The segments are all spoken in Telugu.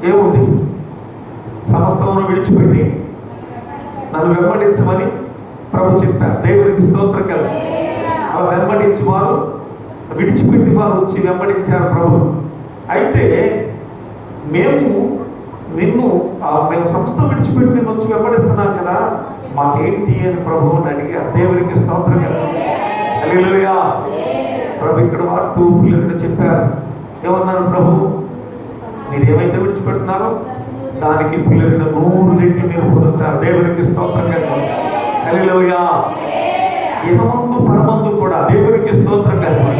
ఏముంది? సమస్తమును విడిచిపెట్టి నన్ను వెంబడించమని ప్రభు చెప్పారు. దేవునికి స్తోత్రం కలుగు. అలా వెంబడించి వారు విడిచిపెట్టి వారు వచ్చి వెంబడించారు ప్రభు. అయితే మేము సమస్తం విడిచిపెట్టి నిన్ను వచ్చి వెంబడిస్తున్నాం కదా, మాకేంటి అని ప్రభువుని అడిగారు. దేవునికి స్తోత్రం కలుగు. హల్లెలూయా. ప్రభు ఇక్కడ వాడుతూ పిల్లలు చెప్పారు. ఏమన్నారు? ప్రభు మీరు ఏమైతే విడిచిపెడుతున్నారో దానికి పిల్లలు 100 రెట్లు మీరు పొందుతారు. దేవునికి స్తోత్రం కలుగు. హల్లెలూయా. ఇహమందు పరమందు కూడా దేవునికి స్తోత్రం కలుగు.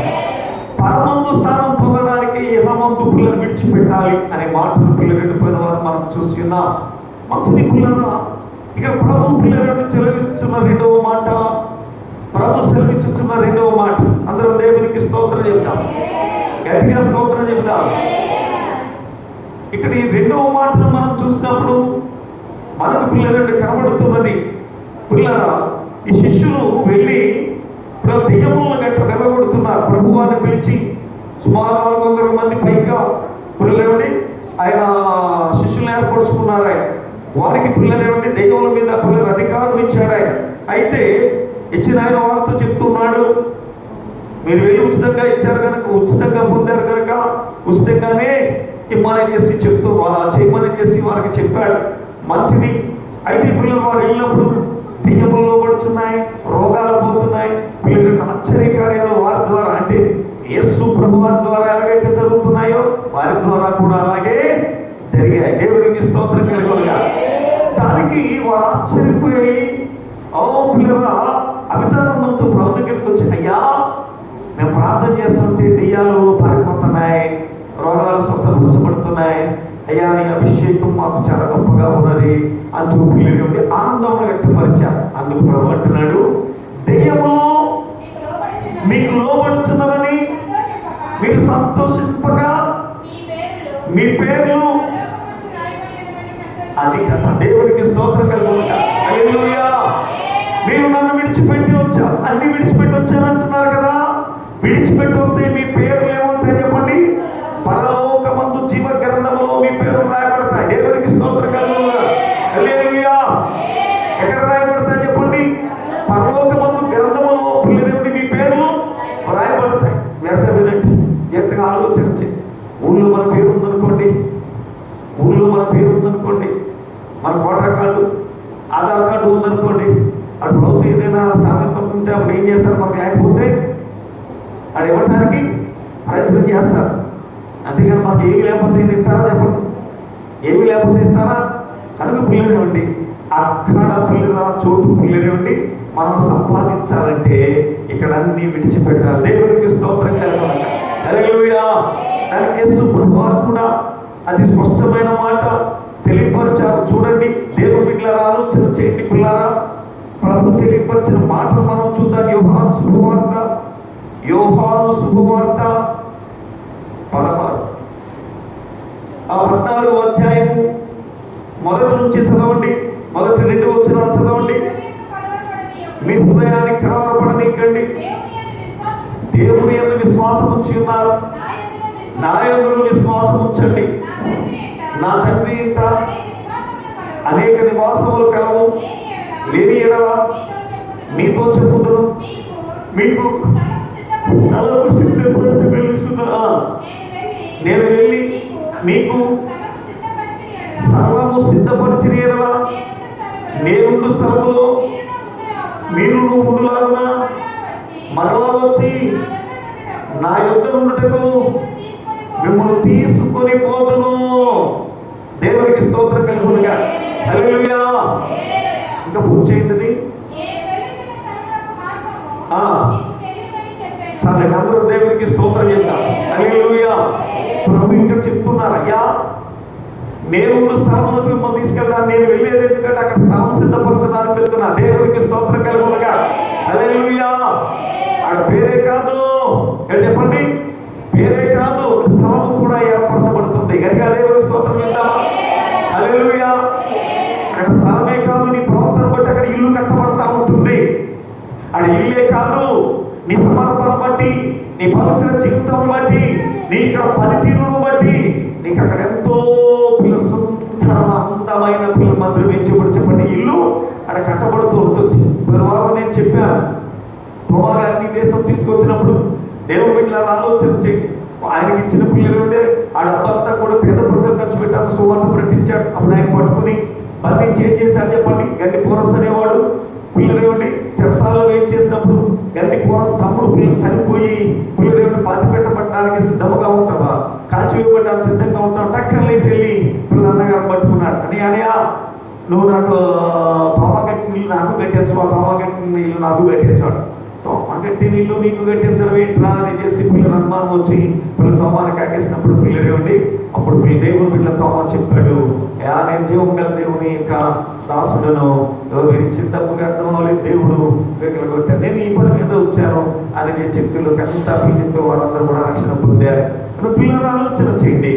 పరమందు స్థానం పొందడానికి ఇహమందు పిల్లలు విడిచిపెట్టాలి అనే మాటను పిల్లలు పోయిన వారు మనం చూసి ఉన్నాం. మంచిది పిల్లలు. ఇక ప్రభు పిల్లలను సెలవిస్తున్న రెండవ మాట, ప్రభు సెలవిస్తున్న రెండవ మాట. అందరం దేవునికి స్తోత్రం చెప్తాం, గట్టిగా స్తోత్రం చెప్తాం. ఇక్కడ ఈ రెండవ మాటను మనం చూసినప్పుడు మనకు పిల్లలు కనబడుతున్నది. పిల్లరా, ఈ శిష్యులు వెళ్ళి దెయ్యములను గట్ట వెళ్ళగొడుతున్నారు. ప్రభువాన్ని పిలిచి సుమారు 400 మంది పైగా పిల్లలేవండి ఆయన శిష్యులను ఏర్పరుచుకున్నారు. ఆయన వారికి పిల్లలేవండి దెయ్యముల మీద పిల్లలు అధికారం ఇచ్చాడు ఆయన. అయితే ఇచ్చిన ఆయన వారితో చెప్తున్నాడు, మీరు వెళ్ళి ఉచితంగా ఇచ్చారు కనుక, ఉచితంగా పొందారు కనుక ఉచితంగానే ఇమ్మని చేసి చేయమని చేసి వారికి చెప్పాడు. మంచిది. అయితే పిల్లలు వారు వెళ్ళినప్పుడు దెయ్యములు లోబడుతున్నాయి, రోగాలు పోతున్నాయి. పిల్లలకు ఆశ్చర్యకార్యాలు వారి ద్వారా, అంటే యేసు ప్రభు వారి ద్వారా ఎలాగైతే జరుగుతున్నాయో వారి ద్వారా కూడా అలాగే జరిగాయి. దేవుడికి స్తోత్రం కలుగునుగా. దానికి వారు ఆశ్చర్యపోయి, ఓ పిల్లల అభితానందంతో ప్రభు దగ్గరికి వచ్చి, అయ్యా మేము ప్రార్థన చేస్తుంటే దెయ్యాలు పారిపోతున్నాయి, రోగాలు స్వస్థపరచబడుతున్నాయి, అయ్యా నీ అభిషేకం మాకు చాలా గొప్పగా ఉన్నది అంటూ పిల్లలు ఉండి ఆనందంగా వ్యక్తపరిచారు. అందుకు ప్రభు అంటున్నాడు, దెయ్యములు మీకు లోబడుచున్నవని మీరు సంతోషింపగా మీ పేర్లు అది కథ. దేవుడికి స్తోత్రం కలుగునుగా. హల్లెలూయా. మీరు నన్ను విడిచిపెట్టి వచ్చారు, అన్ని విడిచిపెట్టి వచ్చారంటున్నారు కదా, విడిచిపెట్టి వస్తే మీ పేర్లు ఏమవుతాయి చెప్పండి? పరలోకమందు జీవ గ్రంథములో మీ పేర్లు రాయబడతాయి. దేవుడికి స్తోత్రం కలుగునుగా. హల్లెలూయా. ఎక్కడ రాయబడతాయి చెప్పండి? పరలోకమందు గ్రంథములో పిల్లలు మీ పేర్లు రాయబడతాయి. వ్యర్థ వినండి, వ్యర్థగా ఆలోచించి. ఊళ్ళో మన పేరు ఉందనుకోండి, మన ఓటర్ కార్డు ఆధార్ కార్డు ఉందనుకోండి, అటు ప్రభుత్వం ఏదైనా స్థానికం ఉంటే అప్పుడు ఏం చేస్తారు? మనకు లేకపోతే అది ఇవ్వటానికి ప్రయత్నం చేస్తారు. అంతేగాని మనకి ఏమి లేకపోతే ఇస్తారా చెప్పండి? ఏమి లేకపోతే ఇస్తారా? కనుక పిల్లనివ్వండి, అక్కడ పిల్లల చోటు పిల్లనివ్వండి. మనం సంపాదించాలంటే ఇక్కడ అన్ని విడిచిపెట్టాలి. దేవుడికి స్తోత్రం కలుగునుగా. హల్లెలూయా. దానికి యేసు ప్రభువారు కూడా అది స్పష్టమైన మాట తెలియపరిచారు. చూడండి, దేవుడి బిడ్డలారా ఆలోచన చేయండి పిల్లారా. ప్రభు తెలియపరిచిన మాటలు మనం చూద్దాం. యోహాను శుభవార్త 16 ఆ 14వ అధ్యాయము మొదటి నుంచి చదవండి. మొదటి 2 వచనాలు చదవండి. మీ హృదయాన్ని కలవరపడనీకండి, దేవుని యందు విశ్వాసం ఉంచి ఉన్నారు, నా యందు విశ్వాసం ఉంచండి. నా తండ్రి ఇంట అనేక నివాసములు కలవు, లేని ఎడల మీతో చెప్పుదును, మీకు స్థలము సిద్ధపరచ వెలుస్తున్నా. నేను వెళ్ళి మీకు స్థలము సిద్ధపరిచిన ఎడల నేనుండు స్థలములో మీరు ఉండులాగున మరలా వచ్చి నా యొద్ద నుండుటకు మిమ్మల్ని తీసుకొని పోదును. దేవునికి స్తోత్రం కలుగునుగా. హల్లెలూయా. ఇంకా పూర్తి చేయండి. సరే, అందరూ దేవునికి స్తోత్రం చేద్దాం. హల్లెలూయా. ప్రభు ఇక్కడ చెప్తున్నారు, అయ్యా నేను స్థలములకు మిమ్మల్ని తీసుకెళ్తాను. నేను వెళ్ళేది ఎందుకంటే అక్కడ స్థలం సిద్ధపరచడానికి వెళ్తున్నా. దేవునికి స్తోత్రం కలుగునుగా. హల్లెలూయా. అక్కడ పేరే కాదు, చెప్పండి, పేరే కాదు, స్థలము కూడా ఏర్పరచబడుతుంది. గట్టిగా దేవునికి స్తోత్రం చేద్దామా? హల్లెలూయా. అక్కడ స్థలమే కాదు, నీ ప్రవర్తన బట్టి అక్కడ ఇల్లు కట్టబడతా ఉంటుంది. అక్కడ ఇల్లే కాదు, నీ సమర్పణ బట్టి, నీ పవిత్ర జీవితం బట్టి, నీ ఇక్కడ పనితీరును బట్టి నీకు అక్కడ ఎంతో అక్కడ కట్టబడుతూ ఉంటుంది. గురువారం నేను చెప్పాను, తోమా గారిని దేశం తీసుకొచ్చినప్పుడు దేవుని బిడ్డలారా ఆలోచన చేయండి. ఆయనకి ఇచ్చిన పిల్లలు ఉండే ఆ డబ్బంతా కూడా పేద ప్రజలు ఖర్చు పెట్టాను, సువార్త ప్రకటించాడు. అప్పుడు ఆయన పట్టుకుని బంధించి ఏం చేశారు చెప్పండి? గండి పోరస్ అనేవాడు పిల్లలేవండి చెరసాలలో ఏం చేసినప్పుడు గండి పోరస్ తమ్ముడు పిల్లలు చనిపోయి పిల్లలేవండి పాతి పెట్టబట్టడానికి సిద్ధంగా ఉంటావా, కాల్చివేయబడ్డానికి సిద్ధంగా ఉంటావు. టక్కర్లేసి వెళ్ళి పిల్లల అన్నగారు పట్టుకున్నాడు. అనయా నువ్వు నాకు తోమా కట్టిన నీళ్ళు నాకు కట్టేసేవాడు, తోమా కట్టిన నీళ్ళు నాకు కట్టేసేవాడు. తోమా కట్టి నీళ్ళు నీకు కట్టేసడం ఏంట్రా అని చేసి పిల్లలు అనుమానం వచ్చి పిల్లలు తోమాను కాకేసినప్పుడు పిల్లలేవండి అప్పుడు దేవుని బిడ్డ తోమా చెప్పాడు, నేను జీవం గల దేవుని యొక్క దాసుడను, మీరు చిన్నప్పుగా అర్థం అవ్వలేదు, దేవుడు వేగలు కొట్టాను, నేను ఈ పని మీద వచ్చాను అని నేను చెప్తులు అంతా పిల్లలతో వారందరూ కూడా రక్షణ పొందారు. పిల్లలు ఆలోచన చేయండి.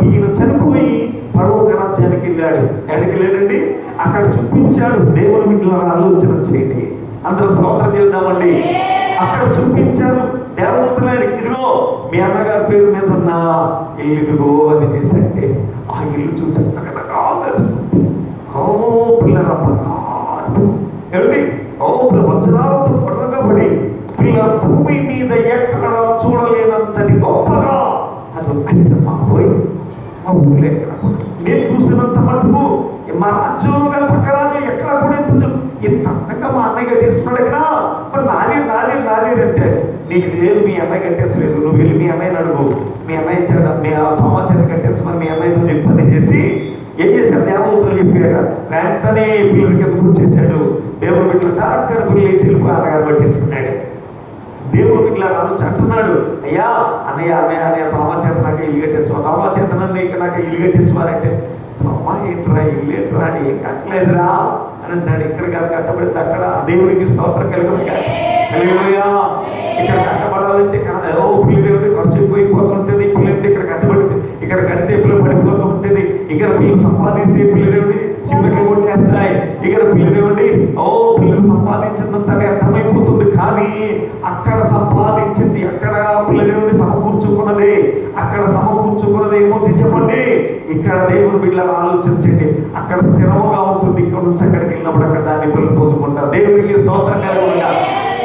ఈయన చనిపోయి పరలోక రాజ్యానికి వెళ్ళాడు. ఎక్కడికి వెళ్ళాడండి? అక్కడ చూపించాడు. దేవుని బిడ్డల ఆలోచన చేయండి. అందరూ స్తోత్రం చేద్దామండి. అక్కడ చూపించారు దేవదూతలైన, ఇదిగో మీ అన్నగారి పేరు మీద ఉన్న ఇల్లు ఇదిగో అని చేసంటే ఆ ఇల్లు చూసి తెలుస్తుంది. ఓ పిల్లల బంగారు ఏమండి, ఓ వజ్రాలతో పొడగబడి పిల్లల భూమి మీద ఎక్కడ చూడలేనంతటి గొప్పగా అది అయ్యమ్మా పోయి మా ఊళ్ళో ఎక్కడ నేను చూసినంత మటుకు మా రాజ్యంలో కానీ పక్క రాజ్యం ఎక్కడ కూడా ఇంత అందంగా మా అన్నయ్య కట్టేసుకున్నాడు. ఎక్కడ మరి నాది నాది నాది అంటే నీకు లేదు, మీ అన్నయ్య కట్టేసలేదు, నువ్వు వెళ్ళి మీ అన్నయ్యని అడుగు, మీ అన్నయ్య చేత మీ తోమా చేత కట్టేసమని మీ అన్నయ్యతో చెప్పని చేసి ఏం చేశాడు? దేవదూతలు చెప్పాడు. వెంటనే పిల్లలకి ఎందుకు వచ్చేసాడు. దేవుడు బిడ్డలు డాక్టర్ పిల్లలు వేసి వెళ్ళిపోయి అన్నగారు పట్టేసుకున్నాడు. దేవుడు ఇట్లా ఆలోచన అంటున్నాడు, అయ్యా అన్నయ్య అన్నయ్య అన్నయ్య తోమా చేత నాకు ఇల్లు కట్టించు, తోమా చేత నన్ను నాకు ఇల్లు కట్టించువారంటే తోమా ఏంట్రా ఇల్లు ఏంట్రా అని ఏం కట్టలేదురా అని అన్నాడు. ఇక్కడ కాదు కట్టబడింది అక్కడ. దేవుడికి స్తోత్రం కలుగుతుంది. ఇక్కడ కట్టబడాలంటే ఓ పిల్లలు ఖర్చు ఎక్కువైపోతుంటుంది. పిల్లలు ఇక్కడ కట్టబడితే ఇక్కడ కడితే పిల్లలు పడిపోతూ ఉంటుంది. ఇక్కడ పిల్లలు సంపాదిస్తే పిల్లలు చిమ్మట్లు కొట్టేస్తాయి. ఇక్కడ పిల్లలు ఓ పిల్లలు సంపాదించినంత అర్థమైపోతుంది. కానీ అక్కడ సంపాదించింది అక్కడ పిల్లలు సమకూర్చుకున్నది, అక్కడ సమకూర్చుకున్నది ఏమో తెచ్చమండి. ఇక్కడ దేవుని బిడ్డలు ఆలోచించండి, అక్కడ స్థిరముగా ఉంటుంది. ఇక్కడ నుంచి అక్కడికి వెళ్ళినప్పుడు అక్కడ దాన్ని పిల్లలు పొందుకుంటారు. దేవునికి స్తోత్రం కలుగుగా.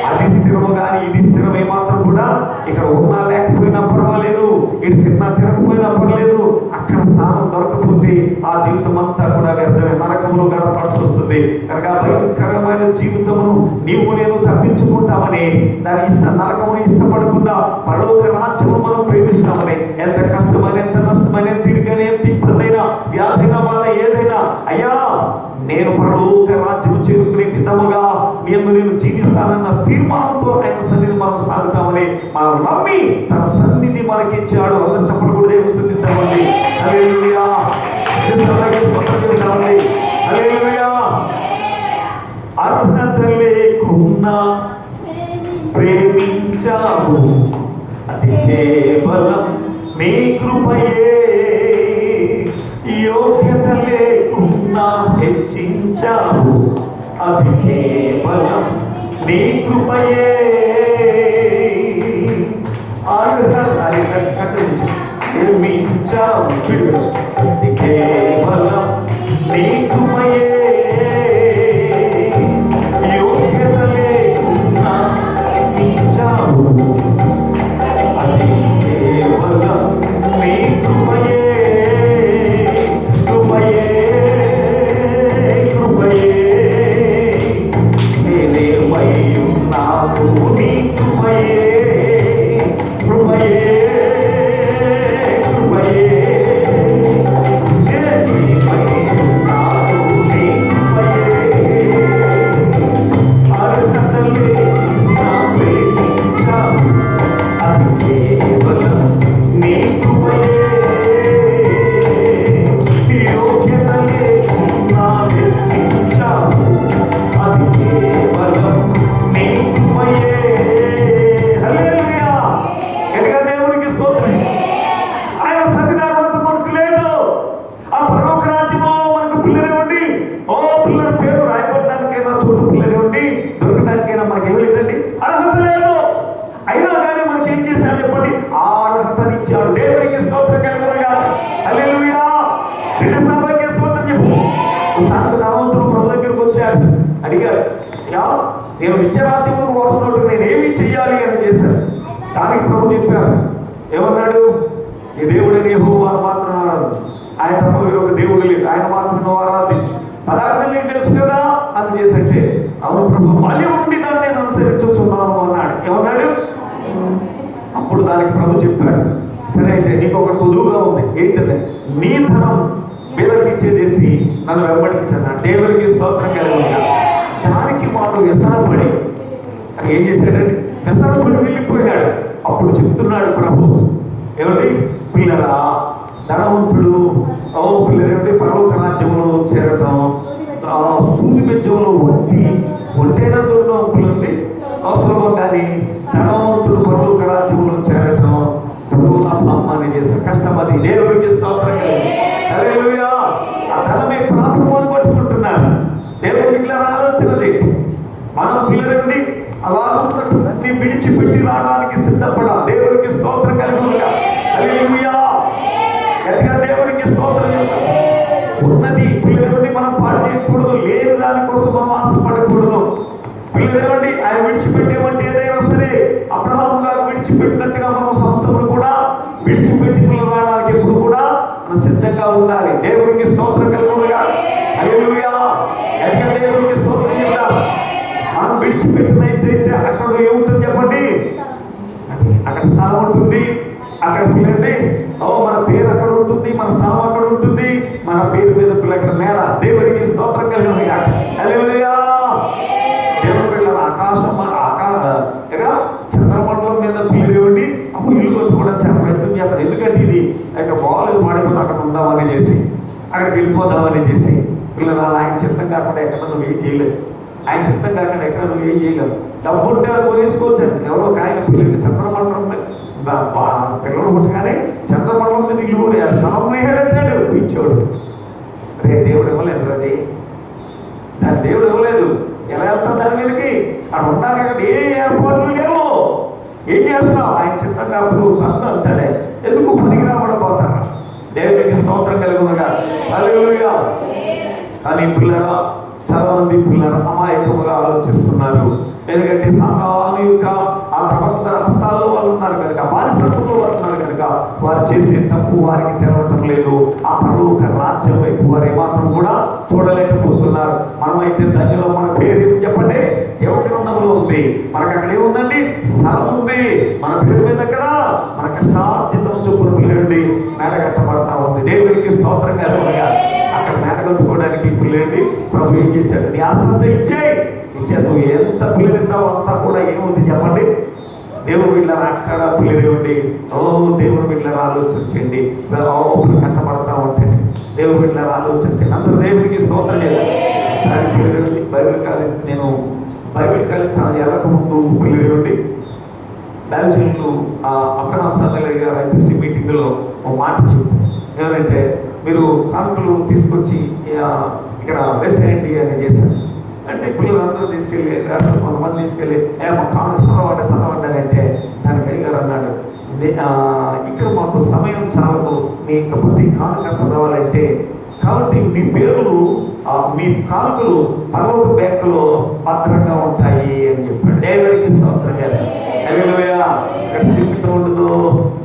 అది స్థిరము కానీ ఇది స్థిరం ఏమాత్రం కూడా ఇక్కడ ఉన్నా లేకపోయినా పర్వాలేదు, ఇటు తిన్నా తినకపోయినా పర్లేదు. అక్కడ స్థానం దొరకపోతే ఆ జీవితం అంతా కూడా వ్యర్థమే, నరకంలో గడపాల్సి వస్తుంది. కనుక భయంకరమైన జీవితమును నీవు నేను తప్పించుకుంటామని దాని నరకమును ఇష్టపడకుండా పరలోక రాజ్యము మనం ప్రేమిస్తామని ఎంత కష్టమైన ఎంత నష్టమైన తిరిగిన ఎంత ఇబ్బంది అయినా వ్యాధైన బాధ ఏదైనా అయ్యా నేను పరలోక రాజ్యము చేరుకునే విధముగా నేను జీవిస్తానన్న తీర్మానంతో ఆయన సన్నిధి మనం సాగుతామని మనం నమ్మి తన సన్నిధి మనకి ఇచ్చాడు. అందరూ చెప్పలు కూడా దేవుని స్తుతిద్దామండి. హల్లెలూయా. హల్లెలూయా. అర్హత లేకున్నా ప్రేమించావు, అది కేవలం నీ కృపయే. యోగ్యత లేకున్నా హెచ్చించావు, అది కేవలం నీ కృపయే. అర్హత నిర్మించావు, అది కేవలం నీ కృపయే. యోగ్యత లేకున్నా హెచ్చించావు, అది కేవలం నీ కృపయే. కృపయే కృపయే నేనేమయ్యున్నాను నీ కృపయే. కృపయే కృపయే నేనేమయ్యున్నాను నీ నిత్యరాజ్యంలో వారసున్నట్టు నేను ఏమి చెయ్యాలి అని చేశాను. దానికి ప్రభు చెప్పారు, ఏమన్నాడు? ఈ దేవుడని యెహోవాను మాత్రం ఆరాధన, ఆయన తప్ప వేరొక దేవుడు లేదు, ఆయన మాత్రం నువ్వు ఆరాధించు. పదార్థాలు తెలుసు కదా అని చేసంటే, అవును ప్రభు, బాల్యం నుండి దాన్ని నేను అనుసరించుతున్నాను అన్నాడు. ఏమన్నాడు? అప్పుడు దానికి ప్రభు చెప్పాడు, సరే అయితే నీకు ఒకటి పొదువుగా ఉంది. ఏంటది? నీ ధనం పేదలకు ఇచ్చేసేసి నన్ను వెంబడించాను. దేవునికి స్తోత్రం కలిగి దానికి వాడు వ్యసనపడి ఏం చేశాడండి? వ్యసనపడి వెళ్ళిపోయాడు. అప్పుడు చెప్తున్నాడు ప్రభు, ఏమిటి? పిల్లరా, ధనవంతుడు పిల్లరేమిటి పరలోక రాజ్యంలో చేరటం, సూది బెజ్జంలో ఒంటైనా దూరం పిల్లల్ని అవసరమో, కానీ ధనవంతుడు పరలోక రాజ్యంలో చేరటం అని చేసిన కష్టం. అది దేవుడికి స్తోత్రం కలిగి హల్లెలూయా. ఆ ధనమే ప్రాప్తమని పట్టుకుంటున్నారు. దేవుడికి ఇట్లా ఆలోచనది. మనం పిల్లలండి అలా అన్ని విడిచిపెట్టి రావడానికి సిద్ధపడాలి. దేవుడికి స్తోత్రం కలిగిగా హల్లెలూయా. గట్టిగా దేవుడికి స్తోత్రం చెప్తాం. ఉన్నది పిల్లలండి మనం పాడు చేయకూడదు, లేని దానికోసం మనం ఆశపడకూడదు. పిల్లలండి ఆయన విడిచిపెట్టేమంటే ఏదైనా సరే అబ్రహాము గారు విడిచిపెట్టినట్టుగా మన సంస్థలు కూడా విడిచిపెట్టి పిల్లలు రావడానికి ఎప్పుడు కూడా మనం సిద్ధంగా ఉండాలి. దేవుడికి స్తోత్రం కలుగునుగా హల్లెలూయా. గట్టిగా దేవుడికి స్తోత్రం చెప్తాం. మనం విడిచిపెట్టినైతే అక్కడ ఏముంటుంది చెప్పండి? అది అక్కడ స్థలం ఉంటుంది. అక్కడ పిల్లండి మన పేరు అక్కడ ఉంటుంది, మన స్థలం అక్కడ ఉంటుంది, మన పేరు మీద పిల్ల అక్కడ మేడ. దేవుడికి స్తోత్రం కలుగునుగా హల్లెలూయా. దేవుడు పిల్లలు ఆకాశం చంద్రమండలం మీద పిల్లలు ఇవ్వండి అప్పుడు ఇల్లు కొట్టుకోవడం చాలా ప్రయత్నం చేస్తారు. ఎందుకంటే ఇది ఇక్కడ బాగాలేదు మాడిపోతే అక్కడ ఉందామని చేసి అక్కడికి వెళ్ళిపోదామని చేసి పిల్లలు ఆయన చిత్తం కాకుండా ఎక్కడ నువ్వు ఏం చేయలేదు. ఆయన చిత్తం కాకుండా ఎక్కడ నువ్వు ఏం చేయలేవు. డబ్బు ఉంటే అది కొనేసుకోవచ్చండి. ఎవరో ఒక ఆయన పిల్లలు చంద్రమండలం మీద పిల్లలు పుట్టగానే చంద్రమండలం మీద ఇల్లు కొనే స్థలం వేయడంటాడు పిచ్చోడు. రే దేవుడు ఇవ్వలేదు, అది దాని దేవుడు ఇవ్వలేదు. ఎలా వెళ్తాం దాని మీదకి? అక్కడ ఉండాలి. అక్కడ ఏ ఏర్పాట్లు లేవు. ఏం చేస్తావు? ఆయన చిత్తం కాదు తందు అంతాడే. ఎందుకు పనికి రాబడబోతారా? దేవుడికి స్తోత్రం కలుగునుగా హల్లెలూయా. కానీ పిల్లరా, చాలా మంది పిల్లలు అమాయకముగా ఆలోచిస్తున్నారు. ఎందుకంటే సాతాను యొక్క ఆ ప్రవర్తన హస్తాల్లో వాళ్ళు ఉన్నారు కనుక, బానిసత్వంలో వాళ్ళు ఉన్నారు కనుక వారు చేసే తప్పు వారికి తెలవటం లేదు. ఆ పరలోక రాజ్యం వైపు వారు ఏమాత్రం కూడా చూడలేకపోతున్నారు. మనమైతే ధన్యులో మన పేరు ఏం చెప్పండి? జీవ గ్రంథంలో ఉంది. మనకు అక్కడ ఏముందండి? స్థలం ఉంది. మన పేరు మీద అక్కడ మన కష్టార్జితం చొప్పున పిల్లండి మేడ కట్టబడతా ఉంది. దేవుడికి స్తోత్రం కలుగునుగా. అక్కడ మేడ కట్టుకోవడానికి పిల్లండి ప్రభు ఏం చేశాడు? నీ ఆస్తంతా ఇచ్చేస్తావు. ఎంత పిల్లలిద్దావు అంతా కూడా ఏమవుతుంది చెప్పండి? దేవుడు వీళ్ళని అక్కడ పిల్లలేవండి. దేవుడు వీళ్ళని ఆలోచించండి. కట్టబడతా ఉంటుంది. దేవుడు వీళ్ళని ఆలోచించండి. అందరూ దేవుడికి స్తోత్రం చేయాలి. పిల్లలేవండి బైబిల్ కాలేజ్, నేను బైబిల్ కాలేజ్ చాలా వెళ్ళకముందు పిల్లలేవండి దైవజనులు అబ్రహాం సన్నయ్య గారు ఐపీసీ మీటింగ్లో ఒక మాట చెప్పు. ఏమంటే మీరు కానుకలు తీసుకొచ్చి ఇక్కడ వేసేయండి అని చేశారు. అంటే పిల్లలందరూ తీసుకెళ్ళి కొంతమంది తీసుకెళ్ళి మా కానుక చదవండి దానికి అయ్యగారు అన్నాడు, ఇక్కడ మాకు సమయం చాలదు, మీ యొక్క ప్రతి కానుక చదవాలంటే, కాబట్టి మీ పేర్లు మీ కానుకలు పరలోక బ్యాంకులో భద్రంగా ఉంటాయి అని చెప్పాడు. దేవుడికి స్తోత్రం కదా. హల్లెలూయా. అక్కడ చీకటి ఉండదు,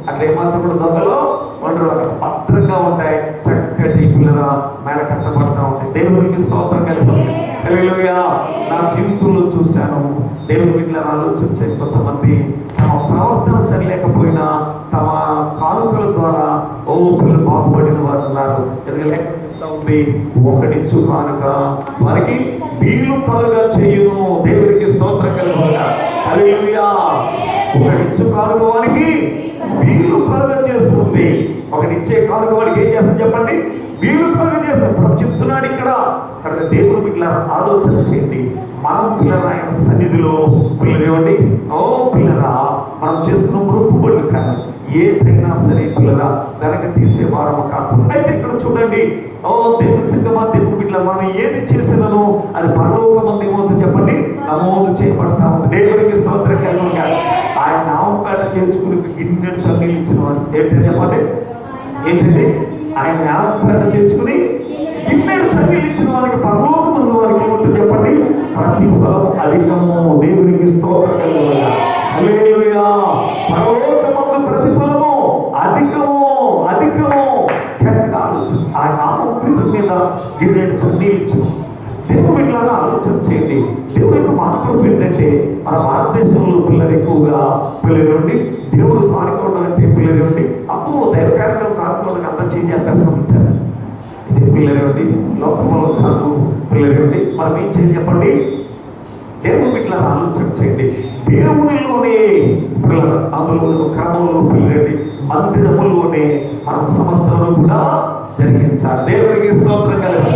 అక్కడ ఏమాత్రం కూడా దొంగలు ఉండరు, అక్కడ భద్రంగా ఉంటాయి. చక్కటి పిల్లల మేడ కట్టబడతా ఉంటాయి. దేవుడికి స్తోత్రం కలిగి. హల్లెలూయా. నా జీవితంలో చూశాను. దేవుడి వీళ్ళని ఆలోచించే కొంతమంది తమ ప్రవర్తన సరిలేకపోయినా తమ కానుకల ద్వారా పిల్లలు బాగుపడిన వారు ఉన్నారు. ఉంది ఒకటిచ్చు కానుక వారికి వీలు కలుగా చేయును. దేవుడికి స్తోత్రం కలుగునుగా. హల్లెలూయా. ఒకటిచ్చు కానుక వారికి వీలు కలుగా చేస్తుంది. ఒకటిచ్చే కానుక వాడికి ఏం చేస్తుంది చెప్పండి? వీలు కలుగా చేస్తుంది. మనం చెప్తున్నాడు ఇక్కడ దేవుడు పిల్లల ఆలోచన చేయండి. మనం పిల్లల ఆయన సన్నిధిలో పిల్లలు ఇవ్వండి. పిల్లరా, మనం చేసుకున్న మృప్పుబడులు కానీ ఏదైనా సరే పిల్లల వెనక తీసే వారము కాకుండా అయితే ఇక్కడ చూడండి. దేవుని సిద్ధమా దేవుని బిడ్డ మనం ఏది చేసినను అది పరలోకమందు ఏమవుతుంది చెప్పండి? నమోదు చేయబడతా ఉంది. దేవుడికి స్తోత్రం కలుగునుగా. ఆయన నామపేట చేర్చుకుని గిన్నెడు చన్నీళ్ళు ఇచ్చిన వారు ఏంటంటే చెప్పండి? ఏంటండి? ఆయన నామపేట చేర్చుకుని గిన్నెడు చన్నీళ్ళు ఇచ్చిన వారికి పరలోకమందు వారికి ఏముంటుంది చెప్పండి? ప్రతిఫలం అధికము. దేవునికి స్తోత్రం కలుగునుగాక. హల్లెలూయా. పరలోకమందు ప్రతిఫలము అధికము అధికము. ఆలోచన ఆ నామం మీద గిన్నెడు సన్నీళ్ళు. దేవుడు బిడ్డలారా ఆలోచన చేయండి. దేవుడి యొక్క మార్గం ఏంటంటే మన భారతదేశంలో పిల్లలు ఎక్కువగా పిల్లలు ఉండి దేవుడు మార్గం అంటే పిల్లలు ఉండి అప్పు దైవ కార్యక్రమం కార్యక్రమాలకు అంతా చేసి అభ్యాసం ఉంటారు. ఇది పిల్లలు ఉండి లోకంలో కాదు పిల్లలు ఉండి మనం ఏం చేయాలి చెప్పండి? దేవుడి బిడ్డలారా ఆలోచన చేయండి. దేవునిలోనే పిల్లలు అందులో క్రమంలో పిల్లలండి మందిరములోనే మనం సమస్తలను కూడా జరిగించాలి. దేవునికి స్తోత్రం కలుగు.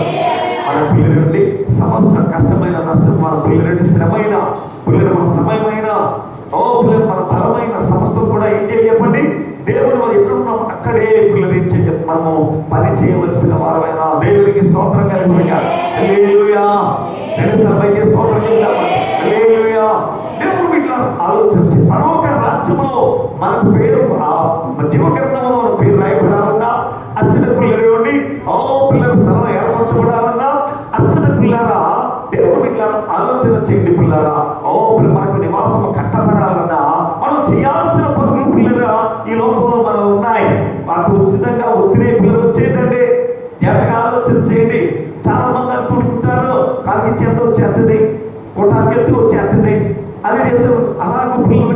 మన పిల్లల నుండి సమస్త కష్టమైన నష్టం, మన పిల్లల నుండి శ్రమైన పిల్లలు, మన సమయమైన పిల్లలు, మన బలమైన సమస్తం కూడా ఏం చేయప్పండి? దేవుడు మనం ఎక్కడున్నాం అక్కడే పిల్లలు ఏం చేయ మనము పని చేయవలసిన వారమైన. దేవునికి స్తోత్రం కలుగునుగా. హల్లెలూయా. రెండుసార్లు స్తోత్రం చెప్తామా? హల్లెలూయా. దేవుడు వీటిలో ఆలోచించి పరలోక రాజ్యంలో మనకు పేరు జీవ గ్రంథంలో మన పేరు రాయబడాలన్నా, అచ్చట పిల్లలు ఉండి పిల్లల స్థలం ఏర్పరచబడాలన్నా, అచ్చట పిల్లరా దేవుడు వీటిలో ఆలోచన చేయండి. పిల్లరా మనకు నివాసం కట్టబడాలన్నా మనం చేయాల్సిన పనులు పిల్లరా ఈ లోకంలో మనం ఉన్నాయి. మాకు ఉచితంగా ఒత్తిడి పిల్లలు వచ్చేదండి. జాగ్రత్తగా ఆలోచన చేయండి. చాలా మంది అనుకుంటుంటారు కాకి ఎంత వచ్చేస్తుంది, కొట్టానికి వెళ్తే వచ్చేస్తుంది అని చేసారు. అలాగే పిల్లలు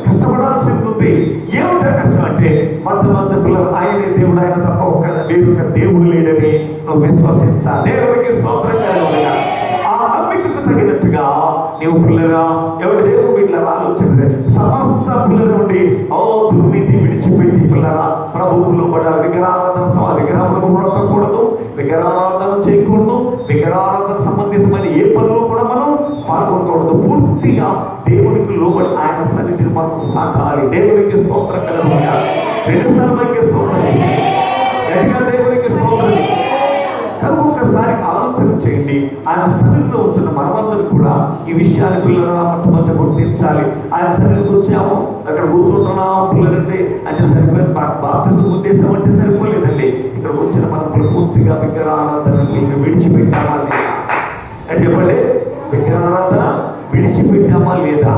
కష్టపడాల్సింది ఉంది. ఏమిటో కష్టం అంటే మధ్య పిల్లలు ఆయనే దేవుడు, ఆయన తప్ప ఒక దేవుడు లేడని నువ్వు విశ్వసించాలి. దేవుడికి స్తోత్రం కలుగునుగా. ఆ నమ్మికకు తగినట్టుగా నీవు పిల్లరా ఎవరి దేవుడు వీళ్ళరా ఆలోచించే సమస్త పిల్లల నుండి దుర్నీతి విడిచిపెట్టి పిల్లరా ప్రభువులో పడాలి. విగ్రహారాధన విగ్రహములకు మొక్కకూడదు, విగ్రహారాధన చేయకూడదు, విగ్రహారాధన సంబంధితమైన ఏ పనులు కూడా మనం పాల్గొనకూడదు. పూర్తిగా దేవునికి లోబడి ఆయన సన్నిధిని మనం సాగాలి. దేవునికి స్తోత్రం కలుగునుగా. రెండుసార్లు స్తోత్రం గట్టిగా దేవునికి స్తోత్రం. కనుక ఒకసారి ఆలోచన చేయండి. ఆయన సన్నిధిలో ఉంటున్న మనమందరూ కూడా ఈ విషయాన్ని పిల్లల మొట్టమొదటి గుర్తించాలి. ఆయన సన్నిధికి వచ్చాము, అక్కడ కూర్చుంటున్నాము పిల్లలంటే అంటే సరిపోయింది. బాప్తిసం ఉద్దేశం అంటే సరిపోలేదండి. ఇక్కడ వచ్చిన మనం పూర్తిగా విగ్రహారాధనని విడిచిపెట్టామా లేదా అని చెప్పండి. విగ్రహారాధన విడిచిపెట్టామా లేదా?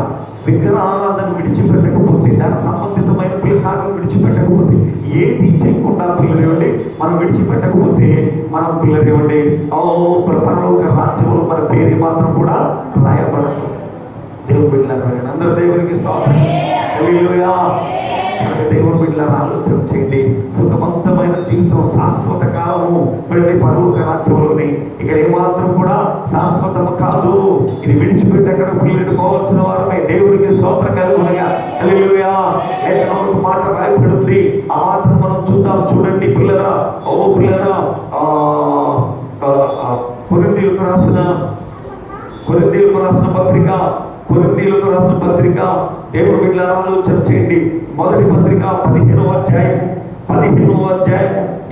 విగ్రహారాధన విడిచిపెట్టకపోతే, దానికి సంబంధితమైన పిల్లకాలను విడిచిపెట్టకపోతే, ఏది చేయకుండా పిల్లలు ఇవ్వండి మనం విడిచిపెట్టకపోతే మనం పిల్లలు ఇవ్వండి పరలోక రాజ్యంలో మన పేరు మాత్రం కూడా రాయబడదు. దేవుడు బిడ్డలారా అందరూ దేవునికి స్తోత్రం. హల్లెలూయా. దేవుడు బిడ్డలారా ఆలోచన చేయండి. సుఖవంతమైన జీవితం శాశ్వత కాలము వెళ్ళి పరలోక రాజ్యంలోని ఇక్కడ ఏమాత్రం కూడా శాశ్వతము కాదు. ఇది విడిచిపెట్టి అక్కడ పిల్లలు పోవాల్సిన వారమే. దేవుడికి స్తోత్రం కలుగునుగా. హల్లెలూయా. లేఖనంలో మాట రాయబడి ఉంది. ఆ మాటను మనం చూద్దాం. చూడండి పిల్లరా పిల్లరా కొరింథీయులకు రాసిన పత్రిక దేవుడు బిడ్డలారా ఆలోచన చేయండి. మొదటి పత్రిక 15వ అధ్యాయము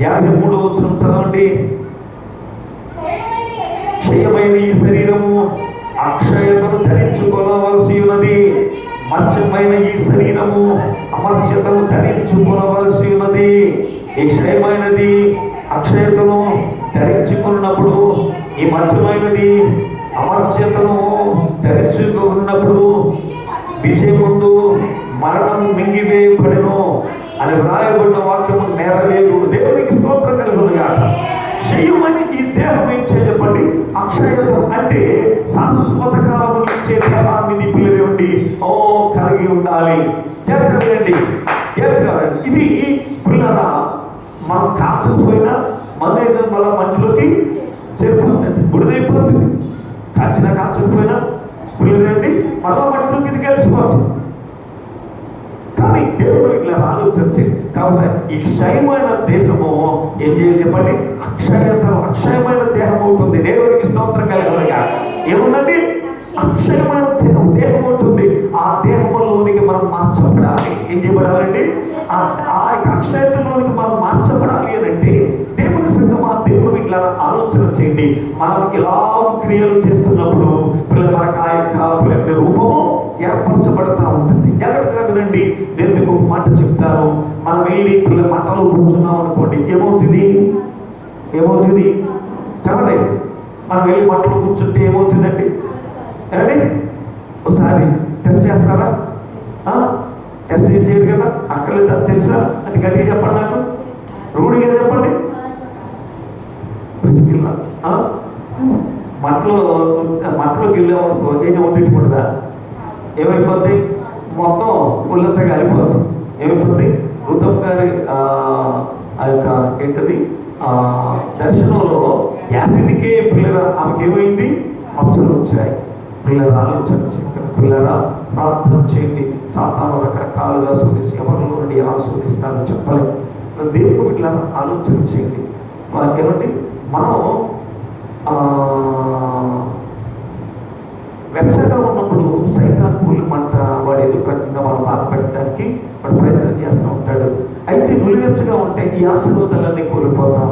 53వ వచనం చదవండి. క్షయమైన ఈ శరీరము అక్షయతను ధరించుకోవలసి ఉన్నది, మత్స్యమైన ఈ శరీరము అమర్త్యతను ధరించుకోవలసి ఉన్నది. ఈ క్షయమైనది అక్షయతను ధరించుకున్నప్పుడు, ఈ మత్స్యమైనది అమర్త్యతను ధరించుకున్నప్పుడు విజయం ముందు మరణం మింగివేయబడెను అని వ్రాయబడిన వాక్యము నెరవేరు. దేవునికి స్తోత్రం కలుగునుగా. క్షయమని ఈ దేహం ఏం చేయబడి అక్షయతం అంటే శాశ్వత కాలము ఇచ్చే దేహాన్ని పిల్లలు ఉండి కలిగి ఉండాలి. జాగ్రత్తగా ఇది పిల్లరా మనం కాచకపోయినా మన మళ్ళీ మంటిలోకి చేరిపోతుంది, బుడిదైపోతుంది. కాచకపోయినా పిల్లలు మళ్ళా మంటిలోకి ఇది కలిసిపోతుంది. కానీ దేవుడు ఇట్లా ఆలోచించి కాబట్టి ఈ క్షయమైన దేహము ఏం చేయాలి చెప్పండి? అక్షయమైన దేహం ఉంటుంది. దేవుడికి స్తోత్రం కలుగునుగా. ఏముందండి? అక్షయమైన దేహం ఉంటుంది. ఆ దేహంలోనికి మనం మార్చబడాలి. ఏం చేయబడాలండి? ఆ అక్షయతలోనికి మనం మార్చబడాలి అని అంటే దేవుని సంగమా దేవుడు ఇట్లా ఆలోచన చేయండి. మనం ఇలా క్రియలు చేస్తున్నప్పుడు మనకు ఆ యొక్క రూపము ఏర్పరచబడతా ఉంటుంది. జాగ్రత్తగా వినండి. నేను మీకు ఒక మాట చెప్తాను. మనం వెళ్ళి పిల్లల మంటలో కూర్చున్నాం అనుకోండి, ఏమవుతుంది చెప్పండి. మనం వెళ్ళి మంటలో కూర్చుంటే ఏమవుతుందండి? ఏమండి ఒకసారి టెస్ట్ చేస్తారా? టెస్ట్ ఏం చేయరు కదా, అక్కర్లేదా తెలుసా అని గట్టిగా చెప్పండి, నాకు రూఢిగా చెప్పండి. ప్రిస్కిల్లా మంటలోకి వెళ్ళేవరకు ఏం వదిలిట్టుకుంటుందా? ఏమైపోద్ది? మొత్తం ఒళ్ళంతా కాలిపోతుంది. ఏమైపోద్ది? గౌతమ్ గారి ఆ యొక్క ఏంటది దర్శనంలో యాసిడ్కే పిల్లల ఆమెకి ఏమైంది? మచ్చలు వచ్చాయి. పిల్లల ఆలోచన చేయండి, పిల్లల ప్రార్థన చేయండి. సాతాను రకరకాలుగా శోధిసి ఎవరిలో నుండి ఎలా శోధిస్తారో చెప్పలేదు. దేవుడు ఇట్లా ఆలోచన చేయండి. ఏమంటే మనం వెచ్చగా ఉన్నప్పుడు సైతాన్ పూలు మంట వాడు ఏదో రకంగా మనం బాధ పెట్టడానికి వాడు ప్రయత్నం చేస్తూ ఉంటాడు. అయితే నులివెచ్చగా ఉంటే ఈ ఆశీర్వాదాలన్నీ కోల్పోతాం.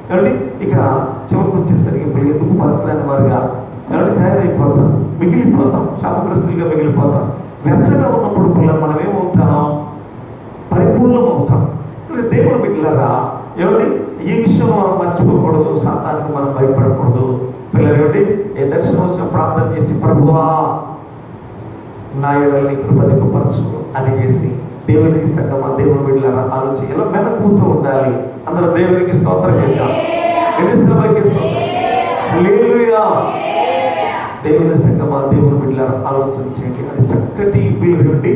కాబట్టి ఇక చివరికి వచ్చేసరికి ఇప్పుడు ఎందుకు పరపలేని వారుగా కాబట్టి తయారైపోతాం, మిగిలిపోతాం, శాపగ్రస్తులుగా మిగిలిపోతాం. వెచ్చగా ఉన్నప్పుడు పిల్లలు మనం ఏమవుతాం? పరిపూర్ణం అవుతాం. దేవుడు మిగిలిరా ఏమిటి ఈ విషయం మనం మర్చిపోకూడదు, సాతానికి మనం భయపడకూడదు. పిల్లలు ఏమిటి ఏ దర్శనం వచ్చిన ప్రార్థన చేసి ప్రభువా నా ఎడల్ని కృపదిపరచు అని చేసి దేవునికి సంగమా దేవుని బిడ్డలారా ఆలోచించి ఎలా మెలకువతో ఉండాలి. అందరూ దేవునికి స్తోత్రం చేద్దాం. హల్లెలూయా. దేవుని సంగమా దేవుని బిడ్డలారా ఆలోచన చేయండి. అది చక్కటి పిల్లలుండి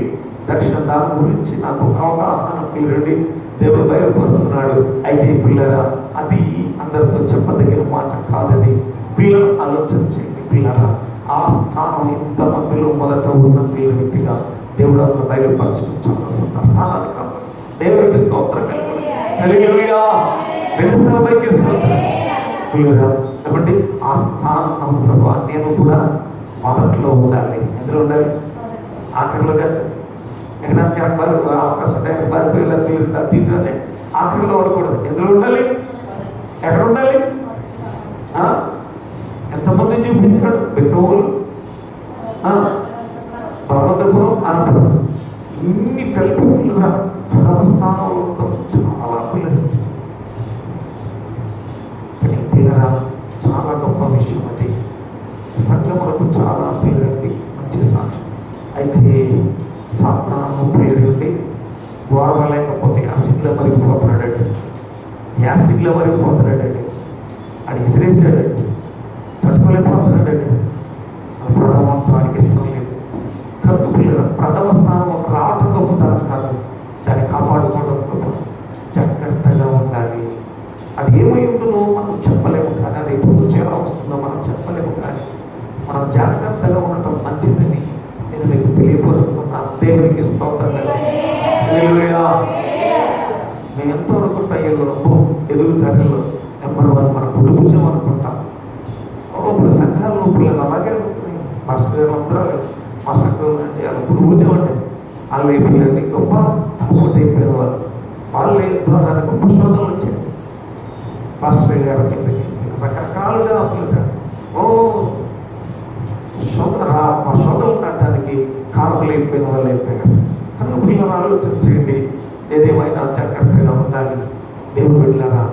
దర్శనం దాని గురించి నాకు ఒక అవగాహన పిల్లలుండి దేవుడు బయలుపరుస్తున్నాడు. అయితే పిల్లరా అది అందరితో చెప్పదగిన మాట కాదది. పిల్లలు ఆలోచన చేయండి. పిల్లరా ఆ స్థానం ఎంతమందిలో మొదట ఉన్న పిల్లల వ్యక్తిగా దేవుడు అందులో బయలుపరచడం చాలా సొంత స్థానాన్ని కాదు. దేవుడికి స్తోత్రం హల్లెలూయా. వెలుస్తాబైకి స్తోత్రం పిల్లరా. కాబట్టి ఆ స్థానం ప్రభు నేను కూడా మొదట్లో ఉండాలి. ఎందులో ఉండాలి? ఆఖరిలో కాదు. ఎక్కడ అవకాశం తీర్చాలి. ఆఖరిలో ఉండకూడదు. ఎందులో ఉండాలి? ఎక్కడ ఉండాలి? ఎంతమంది చూపించాడు? పెట్టుకోవాలి భగవంతపురం అనంతపురం ఇన్ని కలిపి పిల్లల ప్రథమ స్థానంలో ఉండడం చాలా పిల్లలు. కానీ పిల్లరా చాలా గొప్ప విషయం. అది సంఘములకు చాలా పిల్లలండి మంచి సాక్ష్యం. అయితే సాతాను పిల్లలుండి గోరవలేకపోతే యాసిడ్లో మరిగిపోతున్నాడండి. యాసిడ్లో మరిగిపోతున్నాడండి. అది విసిరేసాడండి. తట్టుకోలేకపోతున్నాడండి. ప్రథమత్వానికి ఇష్టం లేదు. కనుక పిల్లల ప్రథమ స్థానం ఒక రావటం గొప్పతనం కాదు, దాన్ని కాపాడుకోవడం గొప్ప. జాగ్రత్తగా ఉండాలి. అది ఏమై ఉంటుందో మనం చెప్పలేము, కానీ అది ఎప్పుడు ఎలా వస్తుందో మనం చెప్పలేము. కానీ మనం జాగ్రత్తగా ఉండటం మంచిదని నేను మీకు తెలియపరుస్తున్నాను. దేవునికి స్తోత్రం. మేము ఎంతో అనుకుంటా ఎదుగుతారిలో నెంబర్ 1 మనం కుడుగుచాం అనుకుంటాం. ఇప్పుడు సంఘాల్లో పిల్లలు అలాగే అనుకుంటున్నాయి. మాస్టర్ గారు అందరూ మా సంఘంలో అంటే వాళ్ళు కుడుగుచాం అంటే వాళ్ళు అయిపోయారండి గొప్ప తప్పుట్ అయిపోయిన వాళ్ళు ద్వారా గొప్ప శోధనలు వచ్చేసి మాస్టర్ గారు కిందకి రకరకాలుగా పిల్లలు మా శోధనలు కట్టడానికి కారకులు అయిపోయిన వాళ్ళు అయిపోయారు. కనుక పిల్లలు ఆలోచన చేయండి. ఏదేమైనా జాగ్రత్తగా ఉండాలి. దేవుని బిడ్డలారా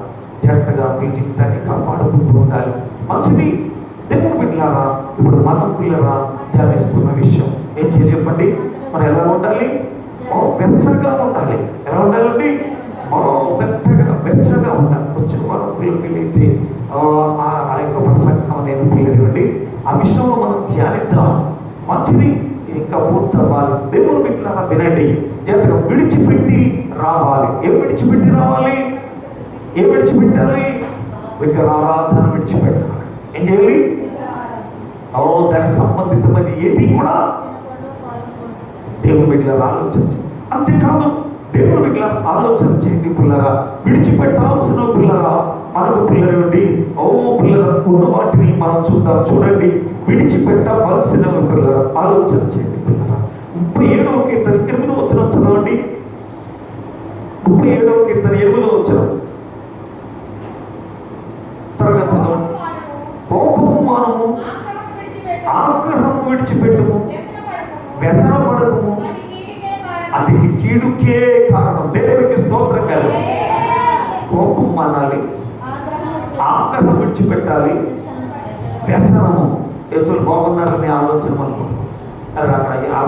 జాగ్రత్తగా మీ జీవితాన్ని కాపాడుకుంటూ ఉండాలి. మంచిది. దేవుని బిడ్డలారా ఇప్పుడు మనం పిల్లరా ధ్యానిస్తున్న విషయం ఏం చేయాలి చెప్పండి? మనం ఎలా ఉండాలి? వెచ్చగా ఉండాలి. ఎలా ఉండాలండి? వెచ్చగా ఉండాలి. వచ్చిన మనం పిల్లలైతే ఆ యొక్క ప్రసంగం అనేది పిల్లలండి ఆ విషయంలో మనం ధ్యానిద్దాం. మంచిది. ఇంకా పూర్తవ్వాలి. దేవుని బిడ్డలారా వినండి. జాగ్రత్తగా విడిచిపెట్టి రావాలి. ఏం విడిచిపెట్టి రావాలి? ఏం విడిచిపెట్టాలి? విగ్రహారాధన విడిచిపెట్టాలి. ఏం చేయాలి? దానికి సంబంధితమైన ఏది కూడా దేవుని బిడ్డలారా ఆలోచించి అంతేకాదు దేవుని బిడ్డలారా ఆలోచన చేయండి. పిల్లరా విడిచిపెట్టాల్సిన పిల్లరా మనకు పిల్లలండి పిల్లల ఉన్న వాటిని మనం చూద్దాం. చూడండి విడిచిపెట్టవలసిన పిల్లరా ఆలోచన చేయండి. పిల్లరా 37వ కీర్తన 8వ వచనం చదవండి. 37వ కీర్తన 8వ వచనం త్వరగా చదవండి. కోపము మానము, ఆగ్రహము విడిచిపెట్టుము, వ్యసనపడకము, అది కీడుకే కారణం. దేవుడికి స్తోత్రం కలగాలి. కోపం మానాలి, ఆగ్రహం విడిచిపెట్టాలి, వ్యసనము ఎదురు బాగున్నారని ఆలోచన మనకు అక్కడ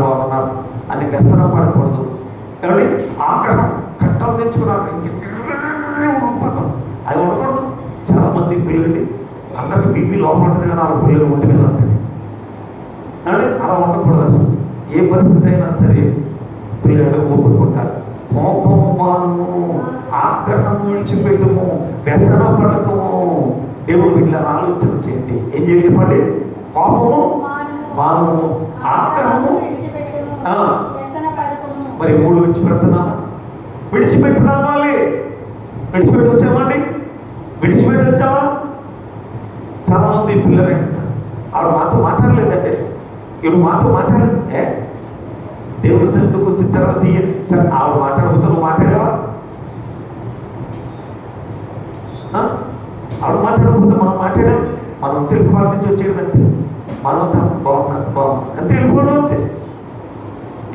బాగున్నారు అని వ్యసనం పడకూడదు. కాబట్టి ఆగ్రహం కట్టలు తెచ్చుకున్నారు, ఇంకెపోతాం అది ఉండకూడదు. చాలా మంది పిల్లలండి అందరికి బీపీ లోపల ఉంటుంది కానీ వాళ్ళ పిల్లలు ఉంటుంది కదా ఉంటుంది. కాబట్టి అలా ఉండకూడదు. అసలు ఏ పరిస్థితి అయినా సరే పిల్లలు ఊపుకుంటారు. కోపము మానము, ఆగ్రహం విడిచిపెట్టుము, వ్యసన పడకము. దేవుడు వీళ్ళని ఆలోచన చేయండి. ఏం చేయలేపండి? కోపము మానము, ఆగ్రహము. మరి 3 విడిచిపెడుతున్నామా? విడిచిపెట్టి రావాలి. విడిచిపెట్టి వచ్చామండి, విడిచిపెట్టి వచ్చావా? చాలా మంది పిల్లలు అంటారు ఆవిడ మాతో మాట్లాడలేదంటే, ఇప్పుడు మాతో మాట్లాడలే, దేవుడి సన్నిధికి వచ్చిన తర్వాత సరే ఆవిడ మాట్లాడకపోతే నువ్వు మాట్లాడావా? ఆవిడ మాట్లాడకపోతే మనం మాట్లాడాం. మనం తెలుగు వాళ్ళ నుంచి వచ్చేది అంతే. మనం బాగున్నాం అంతే, వెళ్ళిపోవడం అంతే.